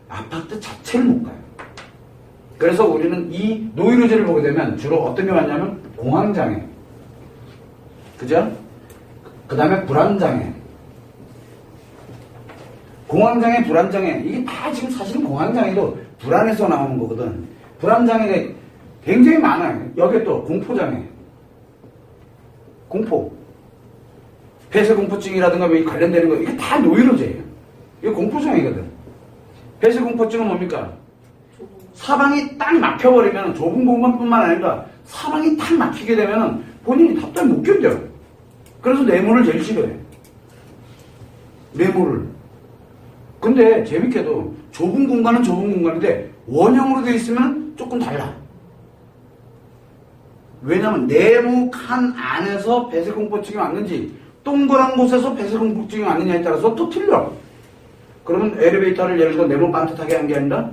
아파트 자체를 못 가요. 그래서 우리는 이 노이로제를 보게 되면 주로 어떤 게 많냐면 공황장애, 그죠? 그 다음에 불안장애. 공황장애, 불안장애, 이게 다 지금 사실은 공황장애도 불안에서 나오는 거거든. 불안장애가 굉장히 많아요. 여기에 또 공포장애, 공포, 폐쇄공포증이라든가 뭐 관련되는 거, 이게 다 노이로제예요. 이게 공포장애거든. 폐쇄공포증은 뭡니까? 사방이 딱 막혀버리면 좁은 공간뿐만 아니라 사방이 딱 막히게 되면 본인이 답답히 못 견뎌. 그래서 뇌물을 제일 싫어해. 뇌물을. 근데 재밌게도 좁은 공간은 좁은 공간인데 원형으로 되어 있으면 조금 달라. 왜냐면 네모 칸 안에서 폐쇄공포증이 왔는지 동그란 곳에서 폐쇄공포증이 왔느냐에 따라서 또 틀려. 그러면 엘리베이터를 예를 들어 네모 반듯하게 한 게 아니라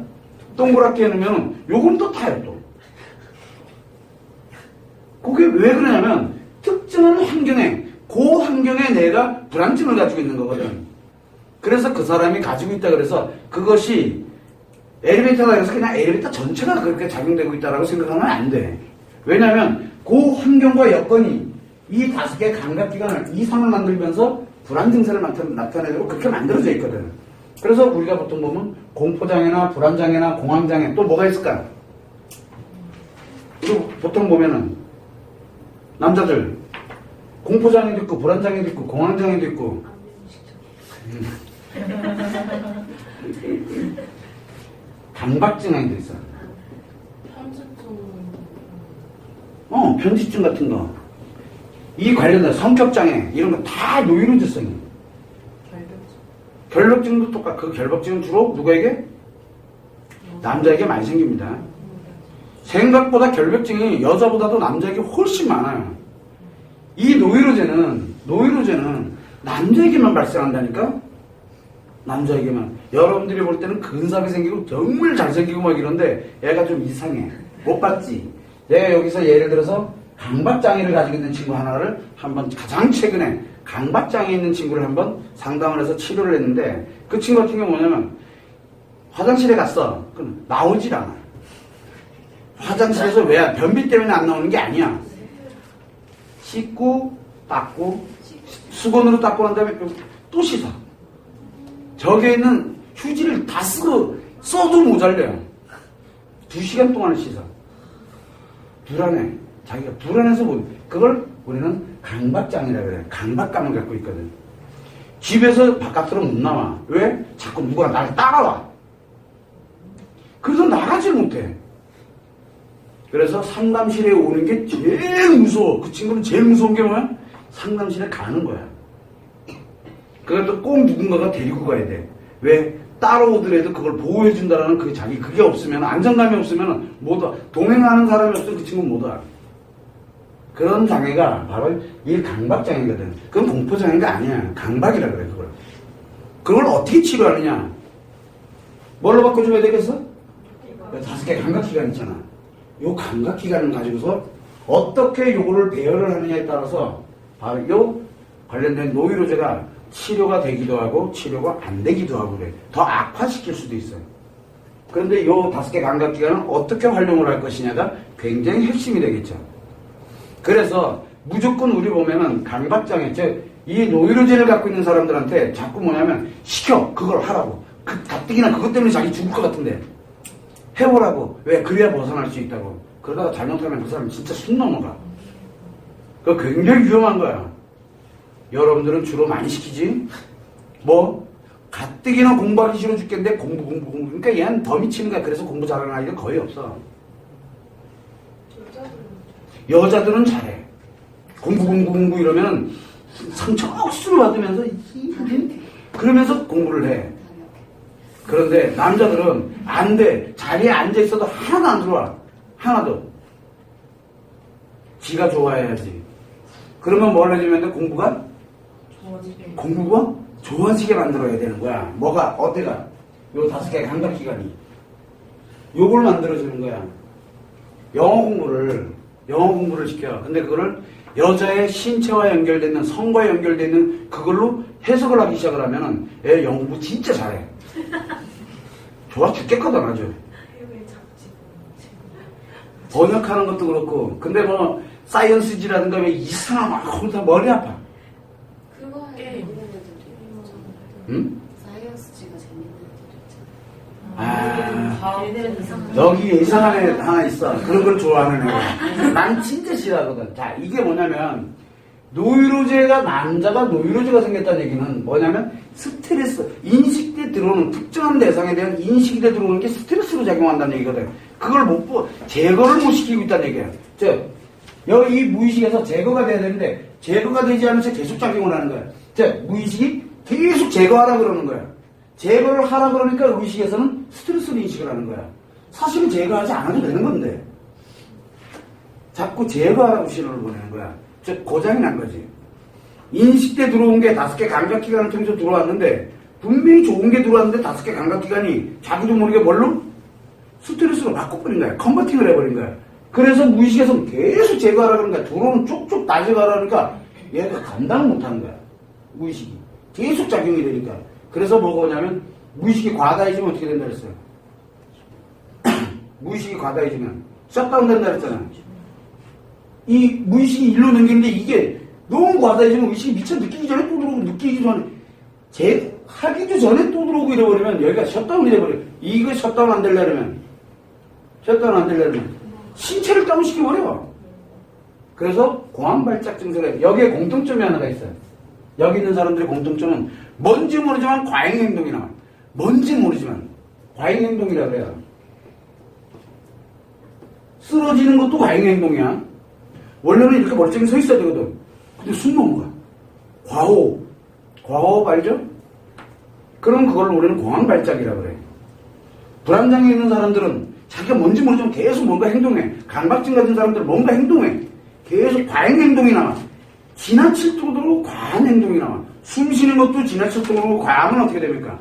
동그랗게 해놓으면 요건 또 타요 또. 그게 왜 그러냐면 특정한 환경에 그 환경에 내가 불안증을 가지고 있는 거거든. 그래서 그 사람이 가지고 있다 그래서 그것이 엘리베이터가 아니라서 그냥 엘리베이터 전체가 그렇게 작용되고 있다라고 생각하면 안 돼. 왜냐하면 그 환경과 여건이 이 5개 감각기관을 이상을 만들면서 불안 증세를 나타내도록 그렇게 만들어져 있거든. 그래서 우리가 보통 보면 공포장애나 불안장애나 공황장애 또 뭐가 있을까? 그리고 보통 보면은 남자들 공포장애도 있고 불안장애도 있고 공황장애도 있고 강박증도 있어. 편집증 같은 거. 이 관련된 성격장애 이런 거 다 노이로제성이에요. 결벽증도 똑같고 그 결벽증은 주로 누구에게? 남자에게 많이 생깁니다. 생각보다 결벽증이 여자보다도 남자에게 훨씬 많아요. 이 노이로제는 남자에게만 발생한다니까? 남자에게만. 여러분들이 볼 때는 근사하게 생기고 정말 잘생기고 막 이런데 애가 좀 이상해. 못 봤지? 내가 여기서 예를 들어서 강박장애를 가지고 있는 친구 하나를 한번 가장 최근에 강박장애 있는 친구를 한번 상담을 해서 치료를 했는데 그 친구 같은 경우 뭐냐면 화장실에 갔어. 그럼 나오질 않아. 화장실에서 왜 변비 때문에 안 나오는 게 아니야. 씻고 닦고 수건으로 닦고 난 다음에 또 씻어. 저기에 있는 휴지를 다 쓰고 써도 모자라요. 2시간 동안 씻어. 불안해. 자기가 불안해서 그걸 우리는 강박장애라고 해요. 강박감을 갖고 있거든. 집에서 바깥으로 못 나와. 왜? 자꾸 누가 나를 따라와. 그래서 나가질 못해. 그래서 상담실에 오는 게 제일 무서워. 그 친구는 제일 무서운 게 뭐야? 상담실에 가는 거야. 그것도 꼭 누군가가 데리고 가야 돼. 왜? 따라오더라도 그걸 보호해준다라는 그게 없으면, 안정감이 없으면 못 와. 동행하는 사람이 없으면 그 친구는 못 와. 그런 장애가 바로 이 강박장애거든. 그건 공포장애가 아니야. 강박이라 그래, 그걸. 그걸 어떻게 치료하느냐? 뭘로 바꿔줘야 되겠어? 5개 감각기관 있잖아. 요 감각기관을 가지고서 어떻게 요거를 배열을 하느냐에 따라서 바로 요 관련된 노이로제가 치료가 되기도 하고 치료가 안 되기도 하고 그래. 더 악화시킬 수도 있어요. 그런데 요 5개 감각기관은 어떻게 활용을 할 것이냐가 굉장히 핵심이 되겠죠. 그래서 무조건 우리 보면은 감각장애, 즉 이 노이로제를 갖고 있는 사람들한테 자꾸 뭐냐면 시켜 그걸 하라고. 그 가뜩이나 그것 때문에 자기 죽을 것 같은데 해보라고. 왜? 그래야 벗어날 수 있다고. 그러다가 잘못하면 그 사람 진짜 숨 넘어가. 그거 굉장히 위험한 거야. 여러분들은 주로 많이 시키지? 뭐? 가뜩이나 공부하기 싫어 죽겠는데 공부. 그러니까 얘는 더 미치는 거야. 그래서 공부 잘하는 아이가 거의 없어. 여자들은 잘해. 공부 이러면 상처 억수로 받으면서 그러면서 공부를 해. 그런데 남자들은 안 돼. 자리에 앉아 있어도 하나도 안 들어와. 하나도. 지가 좋아해야지. 그러면 뭘 해주면 돼? 공부가 좋아지게 만들어야 되는 거야. 뭐가? 어때가? 요 5개 감각기관이. 요걸 만들어주는 거야. 영어 공부를 시켜. 근데 그거를 여자의 신체와 연결되는, 성과 연결되는 그걸로 해석을 하기 시작을 하면은 애 영어 공부 진짜 잘해. 좋아 죽겠거든 아주. 번역하는 것도 그렇고. 근데 뭐 사이언스지라든가 왜 이상한 막 거기서 머리 아파. 그거 해. 응? 사이언스지가 아, 재밌는 애들. 여기 이상한 애 하나 있어. 그런 걸 좋아하는 애가. 난 진짜 싫어하거든. 자, 이게 뭐냐면 노이로제가 남자가 노이로제가 생겼다는 얘기는 뭐냐면 스트레스, 인식대 들어오는 특정한 대상에 대한 인식대 들어오는 게 스트레스로 작용한다는 얘기거든. 그걸 제거를 못 시키고 있다는 얘기야. 여기 이 무의식에서 제거가 돼야 되는데 제거가 되지 않으면서 계속 작용을 하는 거야. 무의식이 계속 제거하라 그러는 거야. 제거를 하라 그러니까 의식에서는 스트레스를 인식을 하는 거야. 사실은 제거하지 않아도 되는 건데 자꾸 제거하라고 신호를 보내는 거야. 고장이 난 거지. 인식대 들어온 게 5개 감각기관을 통해서 들어왔는데 분명히 좋은 게 들어왔는데 5개 감각기관이 자기도 모르게 뭘로? 스트레스로 바꿔버린 거야. 컨버팅을 해버린 거야. 그래서 무의식에서는 계속 제거하라 그러는 거야. 들어오는 쪽쪽 다 제거하라니까 얘가 감당을 못하는 거야. 무의식이. 계속 작용이 되니까. 그래서 뭐가 오냐면 무의식이 과다해지면 어떻게 된다 그랬어요? 무의식이 과다해지면 셧다운 된다 그랬잖아. 이 무의식이 일로 넘기는데 이게 너무 과다해지면 의식이 미처 느끼기 전에 또 들어오고 느끼기 전에 하기도 전에 또 들어오고 이래버리면 여기가 셧다운이 돼버려. 이거 셧다운 안 되려면 신체를 다운시켜버려. 그래서 공황발작 증세가 여기에 공통점이 하나가 있어요. 여기 있는 사람들의 공통점은 뭔지 모르지만 과잉행동이 나와. 뭔지 모르지만 과잉행동이라고 그래요. 쓰러지는 것도 과잉행동이야. 원래는 이렇게 멀쩡히 서 있어야 되거든. 근데 숨 넘어가. 과호흡 알죠? 그럼 그걸 우리는 공황발작이라고 그래. 불안장애 있는 사람들은 자기가 뭔지 모르지만 계속 뭔가 행동해. 강박증 가진 사람들은 뭔가 행동해. 계속 과잉행동이 나와. 지나칠 정도로 과한 행동이 나와. 숨 쉬는 것도 지나칠 정도로 과하면 어떻게 됩니까?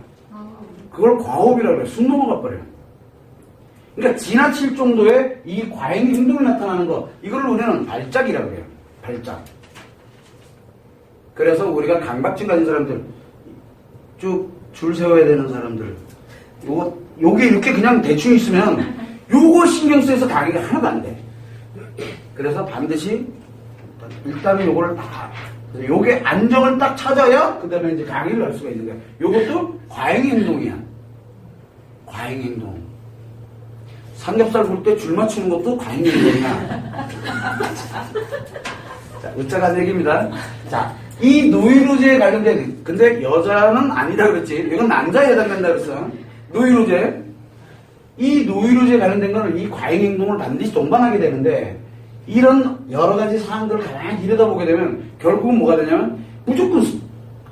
그걸 과호흡이라고 그래. 숨 넘어가 버려요. 그러니까 지나칠 정도의 이 과잉 행동이 나타나는 거, 이걸 우리는 발작이라고 해요. 발작. 그래서 우리가 강박증 가진 사람들, 쭉 줄 세워야 되는 사람들, 요게 이렇게 그냥 대충 있으면 요거 신경 쓰여서 강의가 하나도 안 돼. 그래서 반드시 일단은 요거를 다, 요게 안정을 딱 찾아야 그 다음에 이제 강의를 할 수가 있는 거야. 요것도 과잉행동이야. 과잉행동. 삼겹살 볼 때 줄 맞추는 것도 과잉행동이야. 자, 웃자간 얘기입니다. 자, 이 노이로제에 관련된, 근데 여자는 아니다 그랬지. 이건 남자에 해당된다 그랬어. 노이로제. 이 노이로제에 관련된 거는 이 과잉행동을 반드시 동반하게 되는데, 이런 여러 가지 사항들을 가만히 들여다보게 되면 결국은 뭐가 되냐면 무조건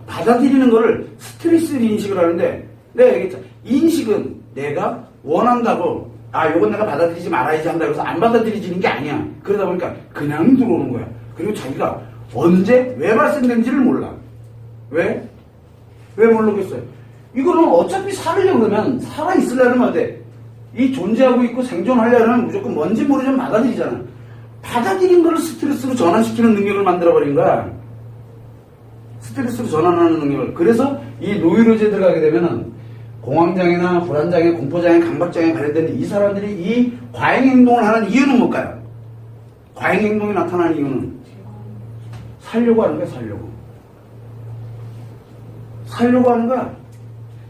받아들이는 거를 스트레스 인식을 하는데, 내가 얘기했잖아. 인식은 내가 원한다고, 요건 내가 받아들이지 말아야지 한다고 해서 안 받아들이지는 게 아니야. 그러다 보니까 그냥 들어오는 거야. 그리고 자기가 언제 왜 발생된지를 몰라. 왜 모르겠어요. 이거는 어차피 살으려고 그러면 살아있으려면 어때? 이 존재하고 있고 생존하려면 무조건 뭔지 모르지만 받아들이잖아. 바닥일인 걸 스트레스로 전환시키는 능력을 만들어버린 거야. 스트레스로 전환하는 능력을. 그래서 이 노이로제에 들어가게 되면은 공황장애나 불안장애, 공포장애, 강박장애 관련된 이 사람들이 이 과잉행동을 하는 이유는 뭘까요? 과잉행동이 나타나는 이유는 살려고 하는 거야, 살려고. 살려고 하는 거야.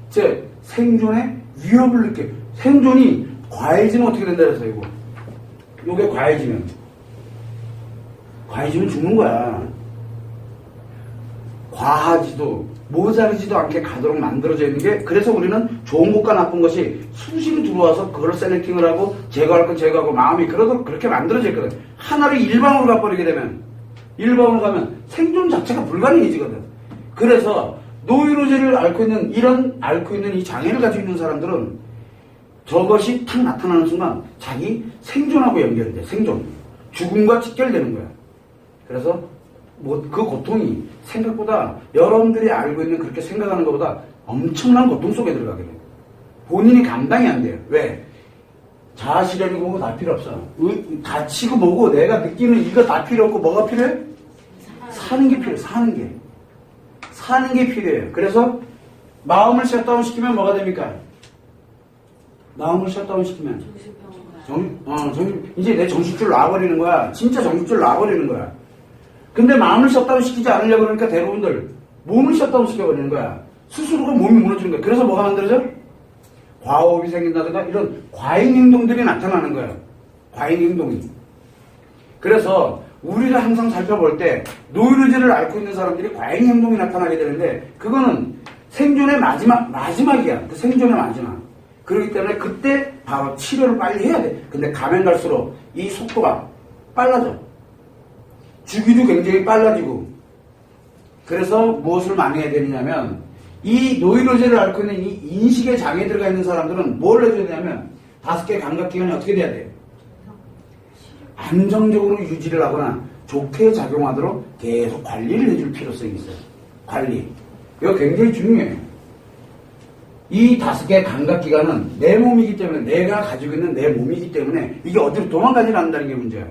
즉, 생존의 위협을 느껴. 생존이 과해지면 어떻게 된다 그래서 이거. 요게 과해지면 죽는 거야. 과하지도 모자르지도 않게 가도록 만들어져 있는 게, 그래서 우리는 좋은 것과 나쁜 것이 수시로 들어와서 그걸 셀렉팅을 하고 제거할 건 제거하고 마음이 그러도록 그렇게 만들어져 있거든. 하나를 일방으로 가버리게 되면, 일방으로 가면 생존 자체가 불가능해지거든. 그래서 노이로제를 앓고 있는 이 장애를 가지고 있는 사람들은 저것이 탁 나타나는 순간 자기 생존하고 연결이 돼. 생존. 죽음과 직결되는 거야. 그래서 그 고통이 생각보다 여러분들이 알고 있는 그렇게 생각하는 것보다 엄청난 고통 속에 들어가게 돼요. 본인이 감당이 안 돼요. 왜? 자아실현이고 뭐고 다 필요 없어. 다치고 뭐고 내가 느끼는 이거 다 필요 없고 뭐가 필요해? 사는 게 필요해. 사는 게 필요해요. 그래서 마음을 셧다운 시키면 뭐가 됩니까? 마음을 셧다운 시키면 이제 내 정신줄 놔버리는 거야. 진짜 정신줄 놔버리는 거야. 근데 마음을 셧다운 시키지 않으려고 그러니까 대부분들 몸을 셧다운 시켜버리는 거야. 스스로가 몸이 무너지는 거야. 그래서 뭐가 만들어져? 과호흡이 생긴다든가 이런 과잉 행동들이 나타나는 거야. 과잉 행동이. 그래서 우리가 항상 살펴볼 때 노이로제를 앓고 있는 사람들이 과잉 행동이 나타나게 되는데, 그거는 생존의 마지막이야. 그 생존의 마지막. 그렇기 때문에 그때 바로 치료를 빨리 해야 돼. 근데 가면 갈수록 이 속도가 빨라져. 주기도 굉장히 빨라지고. 그래서 무엇을 많이 해야 되느냐면, 이 노이로제를 앓고 있는 이 인식의 장애에 들어가 있는 사람들은 뭘 해줘야 되냐면 5개 감각기관이 어떻게 돼야 돼요? 안정적으로 유지를 하거나 좋게 작용하도록 계속 관리를 해줄 필요성이 있어요. 관리. 이거 굉장히 중요해요. 이 5개 감각기관은 내 몸이기 때문에, 내가 가지고 있는 내 몸이기 때문에 이게 어디로 도망가지 않는다는 게 문제야.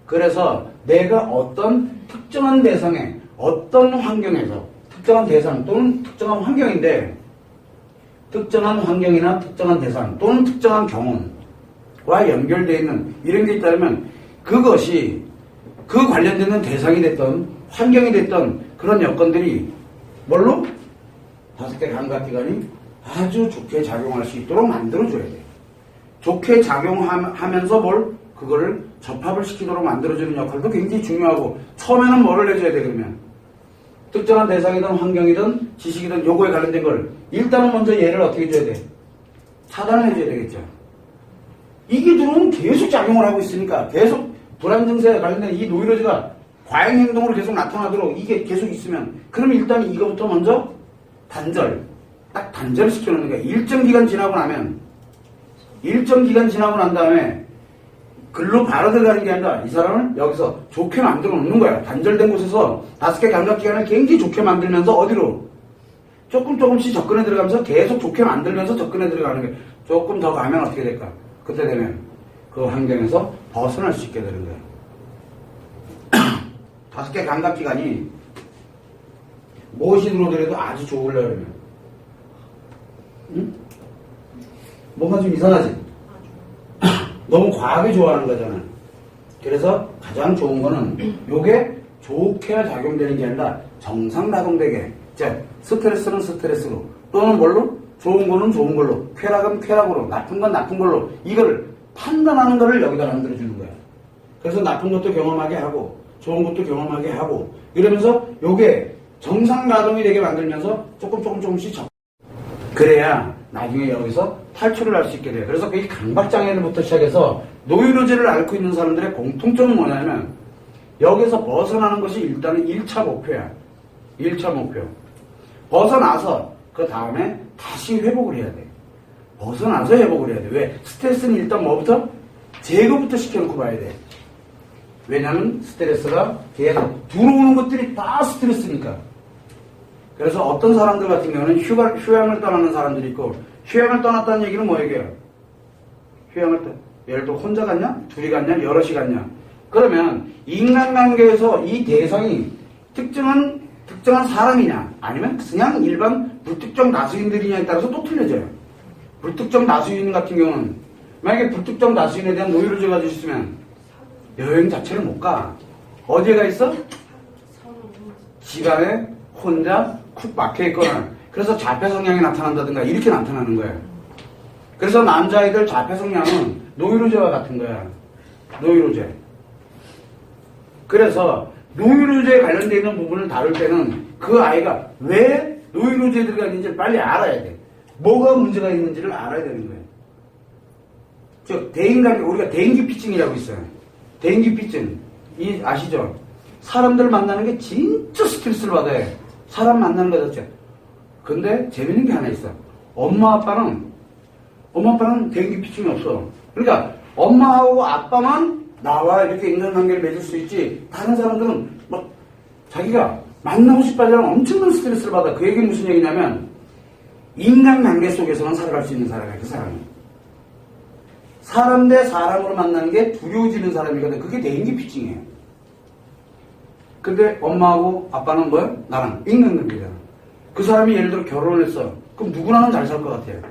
그래서 내가 어떤 특정한 대상에, 어떤 환경에서, 특정한 대상 또는 특정한 환경인데, 특정한 환경이나 특정한 대상 또는 특정한 경험과 연결되어 있는 이런 게 있다면, 그것이 그 관련되는 대상이 됐던 환경이 됐던 그런 여건들이 뭘로? 5개 감각기관이 아주 좋게 작용할 수 있도록 만들어줘야 돼. 좋게 작용하면서 그거를 접합을 시키도록 만들어주는 역할도 굉장히 중요하고, 처음에는 뭐를 해줘야 돼, 그러면? 특정한 대상이든 환경이든 지식이든 요거에 관련된 걸 일단은 먼저 얘를 어떻게 해줘야 돼? 차단을 해줘야 되겠죠. 이게 들어오면 계속 작용을 하고 있으니까, 계속 불안 증세에 관련된 이 노이로제가 과잉 행동으로 계속 나타나도록 이게 계속 있으면, 그러면 일단 이거부터 먼저 딱 단절을 시켜놓는 거야. 일정 기간 지나고 난 다음에 글로 바로 들어가는 게 아니라 이 사람을 여기서 좋게 만들어 놓는 거야. 단절된 곳에서 5개 감각기관을 굉장히 좋게 만들면서 어디로? 조금씩 접근해 들어가면서 계속 좋게 만들면서 접근해 들어가는 거야. 조금 더 가면 어떻게 될까? 그때 되면 그 환경에서 벗어날 수 있게 되는 거야. 5개 감각기관이 무엇이 들어오더라도 아주 좋으려고 그러면, 응? 뭔가 좀 이상하지? 너무 과하게 좋아하는 거잖아. 그래서 가장 좋은 거는 요게 좋게 작용되는 게 아니라 정상 가동되게. 즉, 스트레스는 스트레스로, 또는 뭘로? 좋은 거는 좋은 걸로, 쾌락은 쾌락으로, 나쁜 건 나쁜 걸로, 이거를 판단하는 거를 여기다 만들어주는 거야. 그래서 나쁜 것도 경험하게 하고 좋은 것도 경험하게 하고, 이러면서 요게 정상 가동이 되게 만들면서 조금씩 그래야 나중에 여기서 탈출을 할 수 있게 돼요. 그래서 이 강박장애부터 시작해서 노이로제를 앓고 있는 사람들의 공통점은 뭐냐면, 여기서 벗어나는 것이 일단은 1차 목표야. 1차 목표. 벗어나서 그 다음에 다시 회복을 해야 돼. 벗어나서 회복을 해야 돼. 왜? 스트레스는 일단 뭐부터? 제거부터 시켜놓고 봐야 돼. 왜냐면 스트레스가 계속 들어오는 것들이 다 스트레스니까. 그래서 어떤 사람들 같은 경우는 휴양을 떠나는 사람들이 있고, 휴양을 떠났다는 얘기는 뭐 얘기예요? 예를 들어 혼자 갔냐? 둘이 갔냐? 여럿이 갔냐? 그러면 인간관계에서 이 대상이 특정한 사람이냐 아니면 그냥 일반 불특정 다수인들이냐에 따라서 또 틀려져요. 불특정 다수인 같은 경우는 만약에 불특정 다수인에 대한 노이로제 가지고 있으면 여행 자체를 못 가. 어디에 가 있어? 집안에 혼자 쿡 막혀 있거나 그래서 자폐 성향이 나타난다든가 이렇게 나타나는 거예요. 그래서 남자아이들 자폐 성향은 노이로제와 같은 거야. 노이로제. 그래서 노이로제에 관련되어 있는 부분을 다룰 때는 그 아이가 왜 노이로제에 들어가 있는지를 빨리 알아야 돼. 뭐가 문제가 있는지를 알아야 되는 거예요. 즉 대인관계 우리가 대인기피증이라고 있어요. 대인기피증 아시죠? 사람들 만나는 게 진짜 스트레스를 받아요. 사람 만나는 거 자체. 근데 재밌는 게 하나 있어. 엄마 아빠는 대인기피증이 없어. 그러니까 엄마하고 아빠만 나와 이렇게 인간관계를 맺을 수 있지 다른 사람들은 막 자기가 만나고 싶어 하지만 엄청난 스트레스를 받아. 그 얘기는 무슨 얘기냐면 인간관계 속에서만 살아갈 수 있는 사람이야. 그 사람이. 사람 대 사람으로 만나는 게 두려워지는 사람이거든. 그게 대인기피증이에요. 근데 엄마하고 아빠는 뭐야? 나랑 인간관계잖아. 그 사람이 예를 들어 결혼을 했어. 그럼 누구나는 잘 살 것 같아요.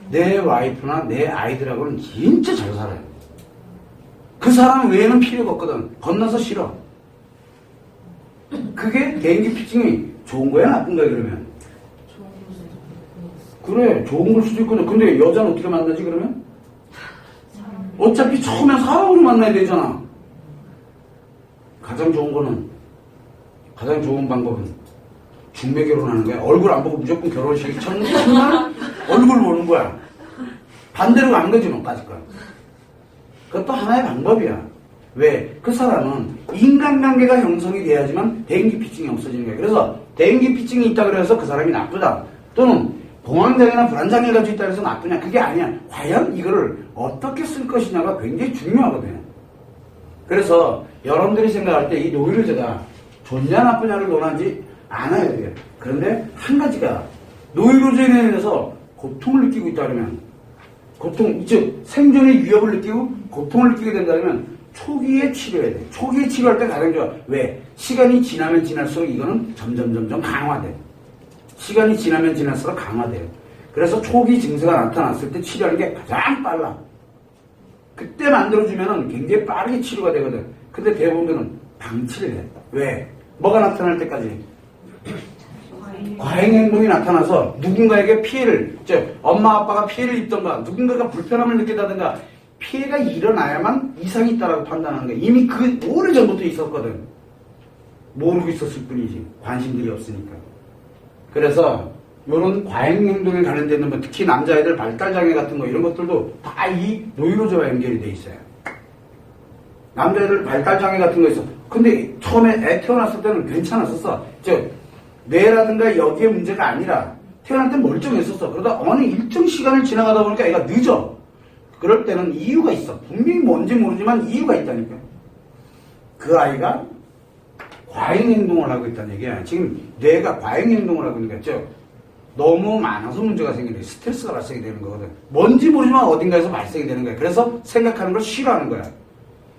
내 와이프나 내 아이들하고는 진짜 잘 살아요. 그 사람 외에는 필요가 없거든. 건너서 싫어. 그게 대인기피증이 좋은 거야 나쁜 거야 그러면? 그래 좋은 걸 수도 있거든. 근데 여자는 어떻게 만나지 그러면? 어차피 처음에 사람으로 만나야 되잖아. 가장 좋은 방법은 중매 결혼하는 거야. 얼굴 안 보고 무조건 결혼식 첫날 얼굴 보는 거야. 반대로 가는 거지 뭐 까짓 거야. 그것도 하나의 방법이야. 왜? 그 사람은 인간관계가 형성이 돼야지만 대인기피증이 없어지는 거야. 그래서 대인기피증이 있다 그래서 그 사람이 나쁘다. 또는 공황장애나 불안장애를 가지고 있다 그래서 나쁘냐. 그게 아니야. 과연 이거를 어떻게 쓸 것이냐가 굉장히 중요하거든요. 그래서 여러분들이 생각할 때 이 노이로제가 좋냐 나쁘냐를 논하지 않아야 돼요. 그런데 한 가지가 노이로제에 대해서 고통을 느끼고 있다 그러면 즉 생존의 위협을 느끼고 고통을 느끼게 된다면 초기에 치료해야 돼. 초기에 치료할 때 가장 좋아. 왜? 시간이 지나면 지날수록 이거는 점점 강화돼. 시간이 지나면 지날수록 강화돼요. 그래서 초기 증세가 나타났을 때 치료하는 게 가장 빨라. 그때 만들어주면 굉장히 빠르게 치료가 되거든. 근데 대부분은 방치를 해. 왜? 뭐가 나타날 때까지? 과잉 행동이 나타나서 누군가에게 피해를, 즉 엄마 아빠가 피해를 입던가 누군가가 불편함을 느낀다든가 피해가 일어나야만 이상이 있다라고 판단하는 거야. 이미 그 오래전부터 있었거든. 모르고 있었을 뿐이지. 관심들이 없으니까. 그래서 이런 과잉 행동에 관련된 뭐 특히 남자애들 발달장애 같은 거 이런 것들도 다 이 노이로제와 연결이 돼 있어요. 남자애들 발달장애 같은 거 있어. 근데 처음에 애 태어났을 때는 괜찮았었어. 즉 뇌라든가 여기에 문제가 아니라 태어날 때 멀쩡했었어. 그러다 어느 일정 시간을 지나가다 보니까 애가 늦어. 그럴 때는 이유가 있어. 분명히 뭔지 모르지만 이유가 있다니까. 그 아이가 과잉 행동을 하고 있다는 얘기야. 지금 뇌가 과잉 행동을 하고 있는 거죠. 너무 많아서 문제가 생기는 스트레스가 발생이 되는 거거든. 뭔지 모르지만 어딘가에서 발생이 되는 거야. 그래서 생각하는 걸 싫어하는 거야.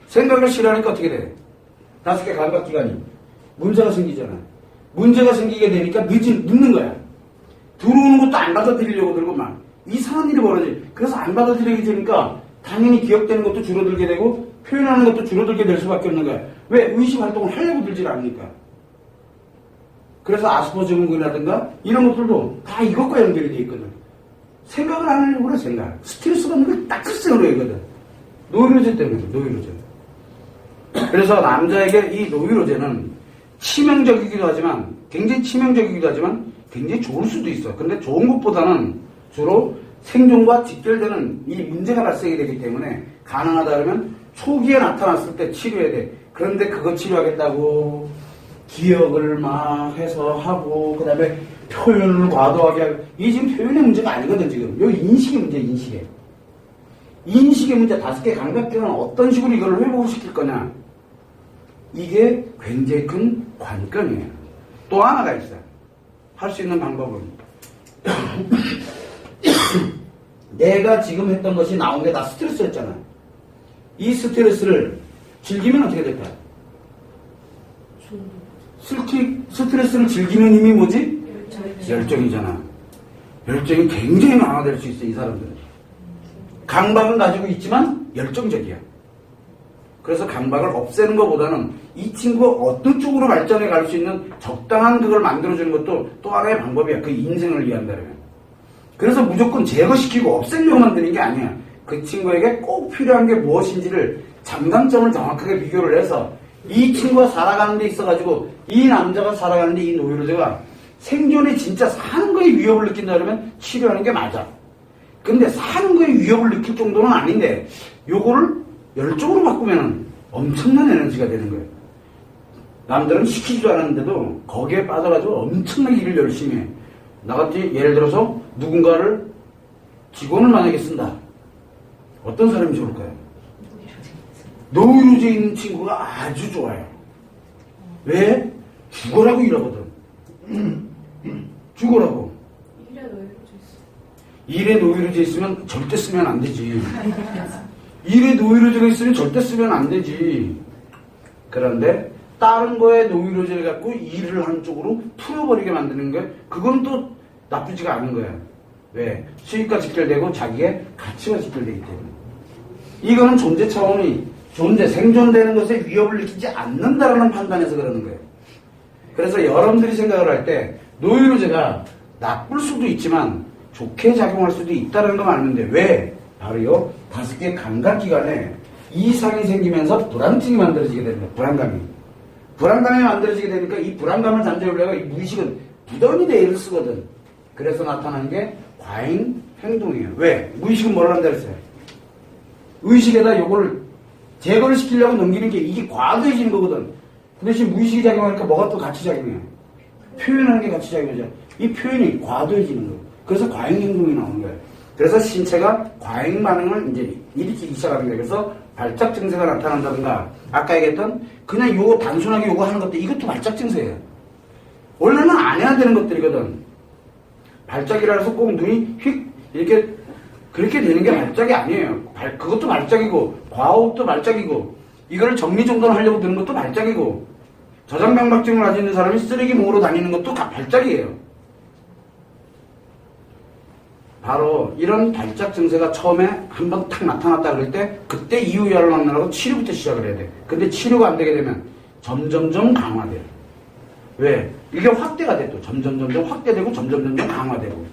생각을 싫어하니까 어떻게 돼? 5개 감각기관이 문제가 생기잖아. 문제가 생기게 되니까 늦는 거야. 들어오는 것도 안 받아들이려고 들고 막 이상한 일이 벌어지. 그래서 안 받아들이게 되니까 당연히 기억되는 것도 줄어들게 되고 표현하는 것도 줄어들게 될 수밖에 없는 거야. 왜? 의식 활동을 하려고 들질 않으니까. 그래서 아스퍼 증후군이라든가 이런 것들도 다 이것과 연결이 돼 있거든. 생각을 안 하려고 그래. 생각. 스트레스 받는 걸 딱 글쎄로 하거든. 노이로제 때문에. 노이로제. 그래서 남자에게 이 노이로제는 치명적이기도 하지만 굉장히 치명적이기도 하지만 굉장히 좋을 수도 있어. 근데 좋은 것보다는 주로 생존과 직결되는 이 문제가 발생이 되기 때문에 가능하다 그러면 초기에 나타났을 때 치료해야 돼. 그런데 그거 치료하겠다고 기억을 막 해서 하고 그 다음에 표현을 과도하게 하고 이게 지금 표현의 문제가 아니거든. 지금 여기 인식의 문제야. 인식의 문제. 5개 감각기관은 어떤 식으로 이걸 회복시킬 거냐. 이게 굉장히 큰 관건이에요. 또 하나가 있어요. 할 수 있는 방법은 내가 지금 했던 것이 나온 게 다 스트레스였잖아. 이 스트레스를 즐기면 어떻게 될까? 스트레스를 즐기는 힘이 뭐지? 열정이잖아. 열정이 굉장히 강화될 수 있어, 이 사람들은. 강박은 가지고 있지만 열정적이야. 그래서 강박을 없애는 것보다는 이 친구가 어떤 쪽으로 발전해 갈 수 있는 적당한 그걸 만들어주는 것도 또 하나의 방법이야. 그 인생을 위한다면. 그래서 무조건 제거시키고 없애려고 만드는 게 아니야. 그 친구에게 꼭 필요한 게 무엇인지를 장단점을 정확하게 비교를 해서 이 친구가 살아가는 데 있어가지고 이 남자가 살아가는 데 이 노이로제가 생존에 진짜 사는 거에 위협을 느낀다 그러면 치료하는 게 맞아. 근데 사는 거에 위협을 느낄 정도는 아닌데 요거를 열정으로 바꾸면 엄청난 에너지가 되는 거예요. 남들은 시키지도 않았는데도 거기에 빠져가지고 엄청나게 일을 열심히 해. 나같이 예를 들어서 누군가를 직원을 만약에 쓴다. 어떤 사람이 좋을까요? 노이로제 있는 친구가 아주 좋아요. 왜? 죽어라고 일하거든. 죽어라고. 일에 노이로제 있으면 절대 쓰면 안 되지. 일에 노이로제가 있으면 절대 쓰면 안 되지. 그런데 다른 거에 노이로제를 갖고 일을 하는 쪽으로 풀어버리게 만드는 거야. 그건 또 나쁘지가 않은 거야. 왜? 수익과 직결되고 자기의 가치와 직결되기 때문에. 이거는 존재 차원이 생존되는 것에 위협을 느끼지 않는다라는 판단에서 그러는 거예요. 그래서 여러분들이 생각을 할 때 노이로제가 나쁠 수도 있지만 좋게 작용할 수도 있다는 거 맞는데 왜? 바로요 5개 감각기관에 이상이 생기면서 불안증이 만들어지게 되는 거예요. 불안감이 만들어지게 되니까 이 불안감을 잠재우려고 이 무의식은 부단히 내를 쓰거든. 그래서 나타나는 게 과잉 행동이에요. 왜? 무의식은 뭘 한다 그랬어요? 의식에다 요거를 제거를 시키려고 넘기는 게 이게 과도해지는 거거든. 그 대신 무의식이 작용하니까 뭐가 또 같이 작용해요? 표현하는 게 같이 작용하죠. 이 표현이 과도해지는 거예요. 그래서 과잉 행동이 나오는 거예요. 그래서 신체가 과잉 반응을 이제 일으키기 시작하는 거예요. 그래서 발작 증세가 나타난다든가 아까 얘기했던 그냥 요거 단순하게 요거 하는 것도 이것도 발작 증세예요. 원래는 안 해야 되는 것들이거든. 발작이라 해서 꼭 눈이 휙 이렇게 그렇게 되는 게 발작이 아니에요. 그것도 발작이고 과호흡도 발작이고 이거를 정리정돈 하려고 드는 것도 발작이고 저장명박증을 가지고 있는 사람이 쓰레기 모으러 다니는 것도 발작이에요. 바로 이런 발작 증세가 처음에 한번 탁 나타났다 그럴 때 그때 이유야를 만나라고 치료부터 시작을 해야 돼. 근데 치료가 안 되게 되면 점점점 강화돼요. 왜? 이게 확대가 돼 또 점점점 확대되고 점점점 강화되고.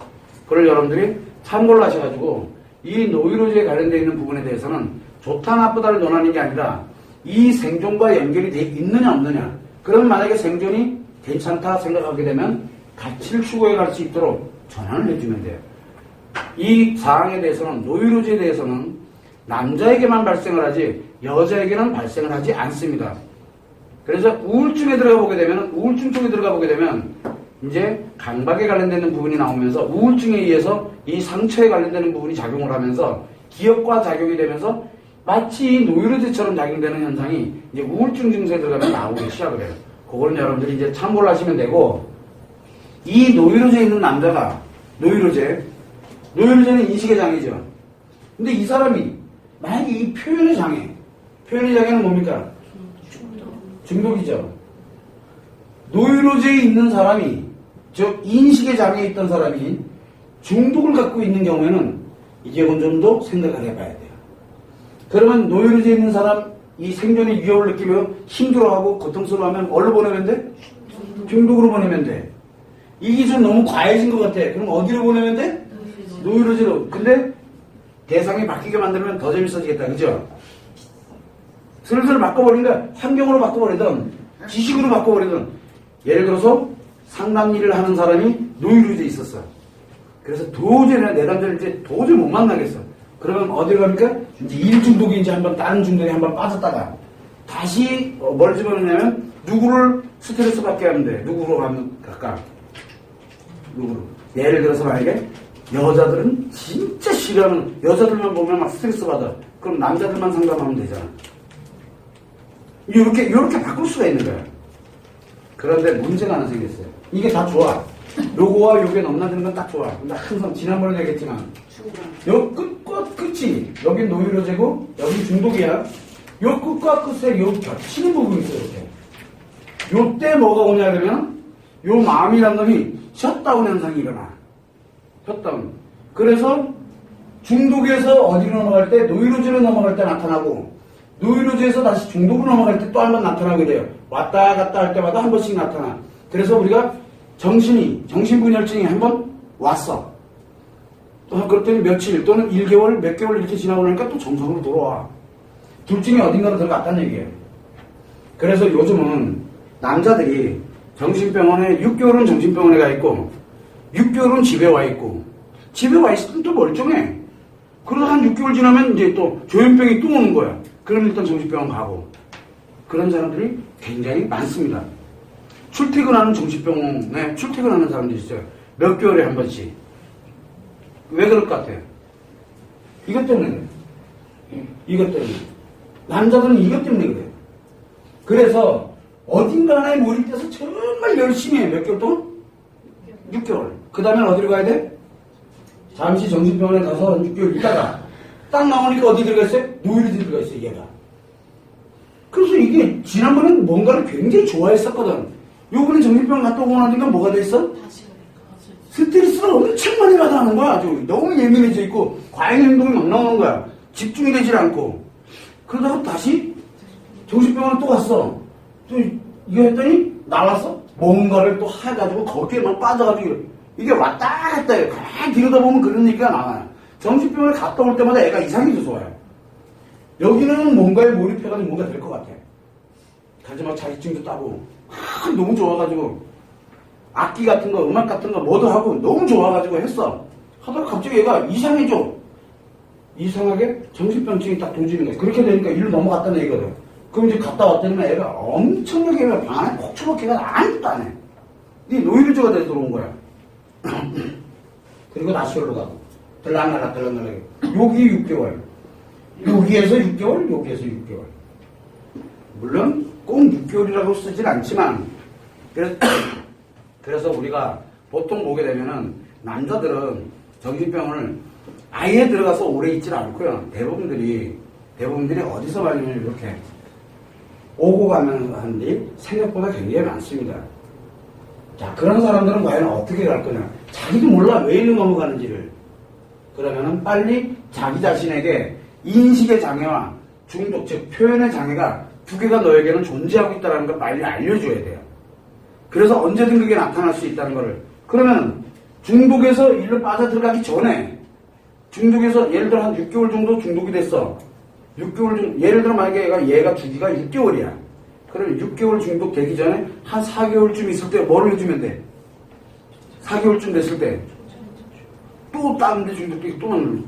그걸 여러분들이 참고를 하셔가지고 이 노이로제에 관련되어 있는 부분에 대해서는 좋다 나쁘다를 논하는 게 아니라 이 생존과 연결이 돼 있느냐 없느냐. 그러면 만약에 생존이 괜찮다 생각하게 되면 가치를 추구해 갈 수 있도록 전환을 해주면 돼요. 이 사항에 대해서는 노이로제에 대해서는 남자에게만 발생을 하지 여자에게는 발생을 하지 않습니다. 그래서 우울증에 들어가 보게 되면 우울증 쪽에 들어가 보게 되면 이제 강박에 관련되는 부분이 나오면서 우울증에 의해서 이 상처에 관련되는 부분이 작용을 하면서 기억과 작용이 되면서 마치 노이로제처럼 작용되는 현상이 이제 우울증 증세에 들어가면 나오기 시작을 해요. 그거는 여러분들이 이제 참고를 하시면 되고 이 노이로제에 있는 남자가 노이로제는 인식의 장애죠. 근데 이 사람이 만약에 이 표현의 장애는 뭡니까? 중독이죠. 노이로제에 있는 사람이 즉 인식의 장애에 있던 사람이 중독을 갖고 있는 경우에는 이게 좀 더 생각을 해봐야 돼요. 그러면 노이로제에 있는 사람 이 생존의 위협을 느끼며 힘들어하고 고통스러워하면 어디로 보내면 돼? 중독으로 보내면 돼. 이게 좀 너무 과해진 것 같아. 그럼 어디로 보내면 돼? 노이로제로. 근데 대상이 바뀌게 만들면 더 재밌어지겠다. 그죠? 슬슬 바꿔버리니까 환경으로 바꿔버리든 지식으로 바꿔버리든 예를 들어서 상담 일을 하는 사람이 노이로제에 있었어. 그래서 도저히 내 남자를 이제 도저히 못 만나겠어. 그러면 어디로 갑니까? 이제 일 중독이 이제 한번 다른 중독에 한번 빠졌다가 다시 뭘 집어넣냐면 누구를 스트레스 받게 하면 돼. 누구로 가면 갈까? 누구로? 예를 들어서 만약에 여자들은 진짜 싫어하는 여자들만 보면 막 스트레스 받아. 그럼 남자들만 상담하면 되잖아. 이렇게 바꿀 수가 있는 거야. 그런데 문제가 하나 생겼어요. 이게 다 좋아. 요거와 요게 넘나드는 건 딱 좋아. 근데 항상 지난번에 얘기했지만 요 끝이 여긴 노이로제고 여긴 중독이야. 요 끝과 끝에 요 겹치는 부분이 있어요, 이렇게. 요때 뭐가 오냐, 그러면, 요 마음이란 놈이 셧다운 현상이 일어나. 셧다운. 그래서 중독에서 어디로 넘어갈 때, 노이로즈로 넘어갈 때 나타나고, 노이로즈에서 다시 중독으로 넘어갈 때 또 한 번 나타나게 돼요. 왔다 갔다 할 때마다 한 번씩 나타나. 그래서 우리가 정신분열증이 한 번 왔어. 또 그랬더니 며칠 또는 1개월, 몇 개월 이렇게 지나고 나니까 또 정상으로 돌아와. 둘 중에 어딘가로 들어갔다는 얘기예요. 그래서 요즘은 남자들이 정신병원에 6개월은 정신병원에 가 있고 6개월은 집에 와 있고 집에 와 있을 땐 또 멀쩡해. 그러다 한 6개월 지나면 이제 또 조현병이 또 오는 거야. 그럼 일단 정신병원 가고. 그런 사람들이 굉장히 많습니다. 출퇴근하는 정신병원에 출퇴근하는 사람들이 있어요. 몇 개월에 한 번씩. 왜 그럴 것 같아요? 이것 때문에 그래요. 이것 때문에. 남자들은 이것 때문에 그래요. 그래서 어딘가 하나에 몰입돼서 정말 열심히 해. 몇 개월 동안? 6개월. 그 다음엔 어디로 가야 돼? 잠시 정신병원에 가서 한 6개월 있다가 딱 나오니까 어디 들어가 있어요? 노이로제 들어가 있어요, 얘가. 그래서 이게 지난번엔 뭔가를 굉장히 좋아했었거든. 요번에 정신병원 갔다 오고 나니까 뭐가 돼 있어? 다시 스트레스를 엄청 많이 받아 하는 거야. 아주 너무 예민해져 있고 과잉 행동이 막 나오는 거야. 집중이 되질 않고. 그러다가 다시 정신병원에 또 갔어. 또 이거 했더니 나와서 뭔가를 또 해가지고 거기에만 빠져가지고 이게 왔다 갔다 해요. 가만히 들여다보면 그런 얘기가 나와요. 정신병원에 갔다 올 때마다 애가 이상해져서 와요. 여기는 뭔가에 몰입해가지고 뭔가 될 것 같아. 가지 막 자격증도 따고 너무 좋아가지고 악기 같은 거, 음악 같은 거 뭐도 하고 너무 좋아가지고 했어. 하다가 갑자기 얘가 이상해져. 이상하게 정신병증이 딱 도지는 거야. 그렇게 되니까 일로 넘어갔다는 얘기거든. 그럼 이제 갔다 왔더니 애가 엄청나게 방 안에 콕 처박혀가 아무것도 안 해. 이 노이로제가 돼서 들어온 거야. 그리고 나시올로 가고 들락날락 여기 6개월, 여기에서 6개월, 여기에서 6개월. 물론 꼭 6개월이라고 쓰진 않지만 그래서 우리가 보통 보게 되면은 남자들은 정신병원을 아예 들어가서 오래 있질 않고요. 대부분들이 어디서 가냐면 이렇게 오고 가면 하는데 생각보다 굉장히 많습니다. 자, 그런 사람들은 과연 어떻게 갈 거냐? 자기도 몰라 왜 일로 넘어가는지를. 그러면은 빨리 자기 자신에게 인식의 장애와 중독, 즉 표현의 장애가 두 개가 너에게는 존재하고 있다는 걸 빨리 알려줘야 돼요. 그래서 언제든 그게 나타날 수 있다는 거를. 그러면 중독에서 일로 빠져들어가기 전에 중독에서 예를 들어 한 6개월 정도 중독이 됐어. 6개월 정도, 예를 들어 만약에 얘가 주기가 6개월이야. 그러면 6개월 중독 되기 전에 한 4개월쯤 있을 때 뭐를 해주면 돼? 4개월쯤 됐을 때 또 다른 데 중독되고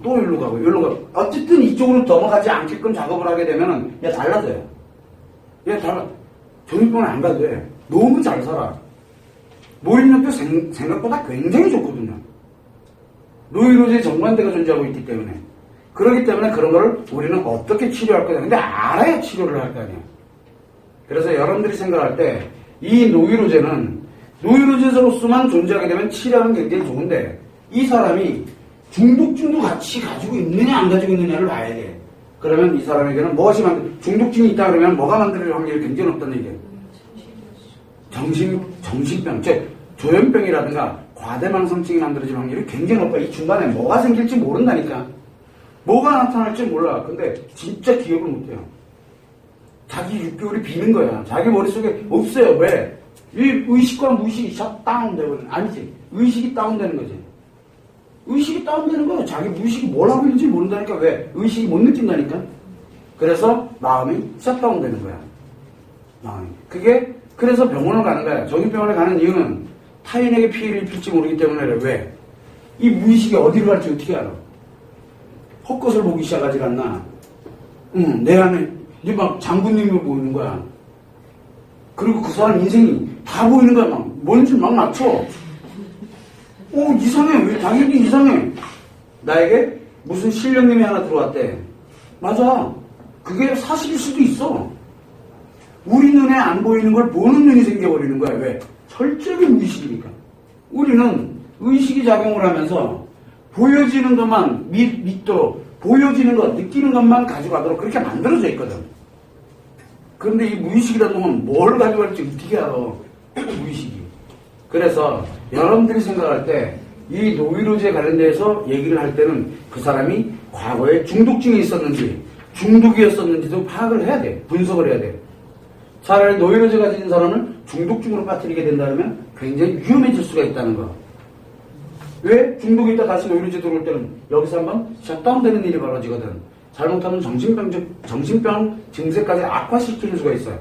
또 일로 가고 일로 가고 어쨌든 이쪽으로 넘어가지 않게끔 작업을 하게 되면은 얘 달라져요. 얘 달라. 정신병원 안 가도 돼. 너무 잘 살아. 몰입력도 생각보다 굉장히 좋거든요. 노이로제 정반대가 존재하고 있기 때문에. 그렇기 때문에 그런 거를 우리는 어떻게 치료할 거냐. 근데 알아야 치료를 할 거 아니야. 그래서 여러분들이 생각할 때 이 노이로제는 노이로제로서만 존재하게 되면 치료하는 게 굉장히 좋은데 이 사람이 중독증도 같이 가지고 있느냐 안 가지고 있느냐를 봐야 돼. 그러면 이 사람에게는 무엇이 중독증이 있다 그러면 뭐가 만들 확률이 굉장히 높다는 얘기예요. 정신병, 즉 조현병이라든가 과대망상증이 만들어질 확률이 굉장히 높아. 이 중간에 뭐가 생길지 모른다니까. 뭐가 나타날지 몰라. 근데 진짜 기억을 못해요. 자기 6개월이 비는 거야. 자기 머릿속에 없어요. 왜? 이 의식과 무의식이 셧다운되거든. 아니지. 의식이 다운되는 거지. 의식이 다운되는 거야. 자기 무의식이 뭘 하고 있는지 모른다니까. 왜? 의식이 못 느낀다니까. 그래서 마음이 셧다운되는 거야. 마음이. 그래서 병원을 가는 거야. 정신병원에 가는 이유는 타인에게 피해를 입힐지 모르기 때문에. 왜? 이 무의식이 어디로 갈지 어떻게 알아? 헛것을 보기 시작하지 않나? 내 안에 이제 막 장군님이 보이는 거야. 그리고 그 사람 인생이 다 보이는 거야. 막 뭔지 막 맞춰. 이상해. 왜 당연히 이상해. 나에게 무슨 신령님이 하나 들어왔대. 맞아. 그게 사실일 수도 있어. 우리 눈에 안 보이는 걸 보는 눈이 생겨버리는 거야. 왜? 철저하게 무의식이니까. 우리는 의식이 작용을 하면서 보여지는 것만 믿도록 보여지는 것, 느끼는 것만 가져가도록 그렇게 만들어져 있거든. 그런데 이 무의식이라는 놈은 뭘 가지고 갈지 어떻게 알아? 무의식이. 그래서 여러분들이 생각할 때 이 노이로제에 관련돼서 얘기를 할 때는 그 사람이 과거에 중독증이 있었는지 중독이었었는지도 파악을 해야 돼. 분석을 해야 돼. 차라리 노이로제 가진 사람을 중독증으로 빠뜨리게 된다면 굉장히 위험해질 수가 있다는 거. 왜? 중독이 있다 다시 노이로제 들어올 때는 여기서 한번 셧다운되는 일이 벌어지거든. 잘못하면 정신병 증세까지 악화시키는 수가 있어요.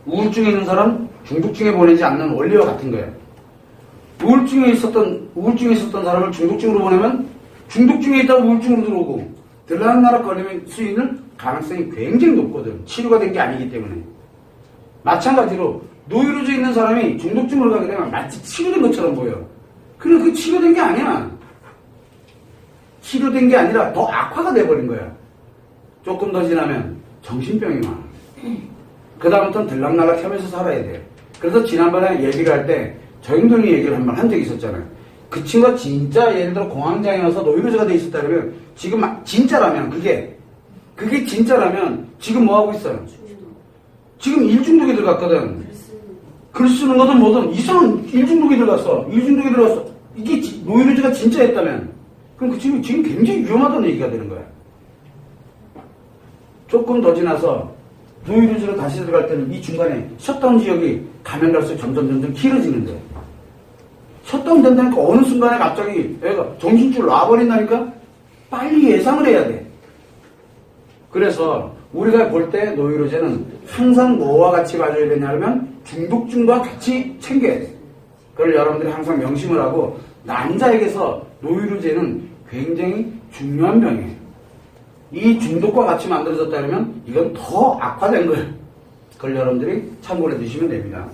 우울증에 있는 사람 중독증에 보내지 않는 원리와 같은 거예요. 우울증에 있었던 사람을 중독증으로 보내면 중독증에 있다가 우울증으로 들어오고 들락날락 걸릴 수 있는 가능성이 굉장히 높거든. 치료가 된 게 아니기 때문에. 마찬가지로 노이로제 있는 사람이 중독증으로 가게 되면 마치 치료된 것처럼 보여. 그런데 그 치료된 게 아니야. 치료된 게 아니라 더 악화가 돼버린 거야. 조금 더 지나면 정신병이 와. 그 다음부터는 들락날락 하면서 살아야 돼. 그래서 지난번에 얘기를 할 때 저영돈이 얘기를 한 번 한 적이 있었잖아요. 그 친구가 진짜 예를 들어 공황장애 와서 노이로제가 돼 있었다 그러면 지금 진짜라면 그게 진짜라면 지금 뭐 하고 있어요? 지금 일중독에 들어갔거든. 글 쓰는 거든 뭐든 이상한 일중독에 들어갔어. 이게 노이로제가 진짜였다면 그럼 그 친구 지금 굉장히 위험하다는 얘기가 되는 거야. 조금 더 지나서 노이로제로 다시 들어갈 때는 이 중간에 셧다운 지역이 가면 갈수록 점점 길어지는 거야. 셧다운 된다니까 어느 순간에 갑자기 애가 정신줄 놔버린다니까 빨리 예상을 해야 돼. 그래서 우리가 볼 때 노이로제는 항상 뭐와 같이 봐줘야 되냐면 중독증과 같이 챙겨야 돼. 그걸 여러분들이 항상 명심을 하고 남자에게서 노이로제는 굉장히 중요한 병이에요. 이 중독과 같이 만들어졌다 그러면 이건 더 악화된 거예요. 그걸 여러분들이 참고를 해주시면 됩니다.